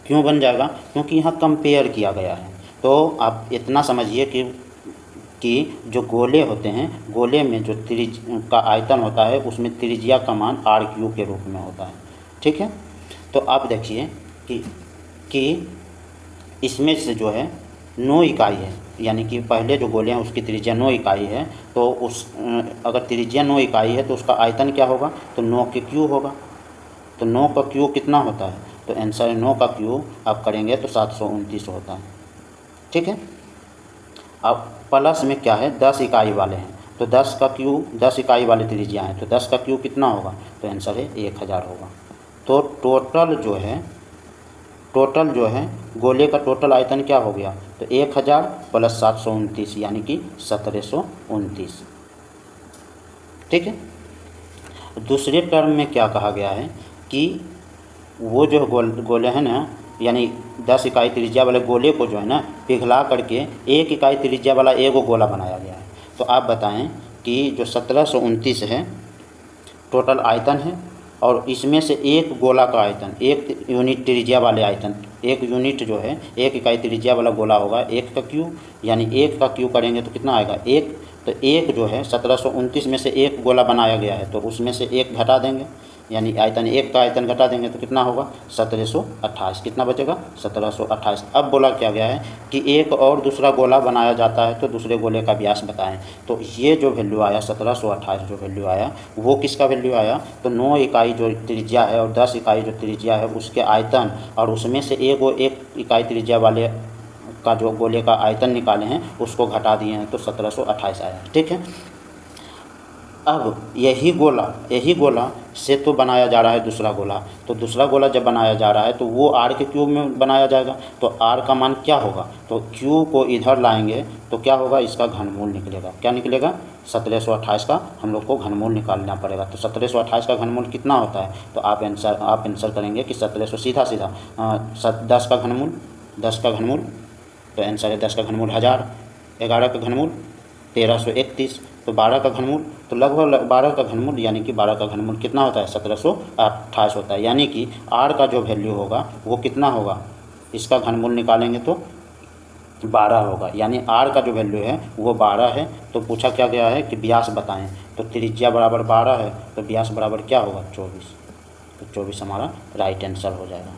क्यों बन जाएगा, क्योंकि यहाँ कंपेयर किया गया है। तो आप इतना समझिए कि जो गोले होते हैं, गोले में जो का आयतन होता है उसमें त्रिज्या का मान r³ के रूप में होता है। ठीक है, तो आप देखिए कि इसमें से जो है 9 इकाई है, यानी कि पहले जो गोले हैं उसकी त्रिज्या 9 इकाई है, तो अगर त्रिज्या 9 इकाई है तो उसका आयतन क्या होगा, तो 9 के क्यू होगा। तो 9 का क्यू कितना होता है, तो आंसर 9 का क्यू आप करेंगे तो 729 होता है। ठीक है, अब प्लस में क्या है 10 इकाई वाले हैं, तो 10 का क्यू 10 इकाई वाले त्रिज्या हैं, तो 10 का क्यू कितना होगा, तो आंसर है 1000 होगा। तो टोटल जो है गोले का टोटल आयतन क्या हो गया, तो 1000 प्लस 729 यानी कि 1729। ठीक है। दूसरे टर्म में क्या कहा गया है कि वो जो गोले हैं ना, यानी 10 इकाई त्रिज्या वाले गोले को जो है ना पिघला करके 1 इकाई त्रिज्या वाला एगो गोला बनाया गया है। तो आप बताएं कि जो 1729 है टोटल आयतन है, और इसमें से एक गोला का आयतन, 1 यूनिट त्रिज्या वाले आयतन, 1 यूनिट जो है 1 इकाई त्रिज्या वाला गोला होगा 1 का क्यू, यानी 1 का क्यू करेंगे तो कितना आएगा 1। तो 1 जो है 1729 में से एक गोला बनाया गया है तो उसमें से 1 घटा देंगे, यानी आयतन 1 का आयतन घटा देंगे तो कितना होगा 1728। कितना बचेगा 1728। अब बोला क्या गया है कि एक और दूसरा गोला बनाया जाता है तो दूसरे गोले का व्यास बताएं। तो ये जो वैल्यू आया 1728 जो वैल्यू आया वो किसका वैल्यू आया, तो 9 इकाई जो त्रिज्या है और 10 इकाई जो त्रिज्या है उसके आयतन, और उसमें से एक इकाई त्रिज्या वाले का जो गोले का आयतन निकाले हैं उसको घटा दिए हैं तो 1728 आया। ठीक है। अब यही गोला से तो बनाया जा रहा है दूसरा गोला, तो दूसरा गोला जब बनाया जा रहा है तो वो r के क्यूब में बनाया जाएगा। तो r का मान क्या होगा, तो q को इधर लाएंगे तो क्या होगा, इसका घनमूल निकलेगा। क्या निकलेगा 1728 का हम लोग को घनमूल निकालना पड़ेगा। तो 1728 का घनमूल कितना होता है, तो आप आंसर करेंगे कि 1700 सीधा 10 का घनमूल, 10 का घनमूल, तो आंसर है 10 का घनमूल 1000, 11 का घनमूल 1331, तो 12 का घनमूल, तो लगभग 12 का घनमूल यानी कि 12 का घनमूल कितना होता है 1728 होता है। यानी कि r का जो वैल्यू होगा वो कितना होगा, इसका घनमूल निकालेंगे तो 12 होगा, यानी r का जो वैल्यू है वो 12 है। तो पूछा क्या गया है कि व्यास बताएं, तो त्रिज्या बराबर 12 है तो व्यास बराबर क्या होगा 24, तो 24 हमारा राइट आंसर हो जाएगा।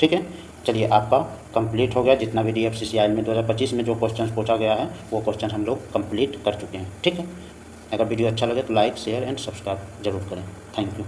ठीक है। चलिए आपका कंप्लीट हो गया, जितना भी DFCCIL में 2025 में जो क्वेश्चन पूछा गया है वो क्वेश्चन हम लोग कंप्लीट कर चुके हैं। ठीक है। अगर वीडियो अच्छा लगे तो लाइक शेयर एंड सब्सक्राइब जरूर करें। Thank you.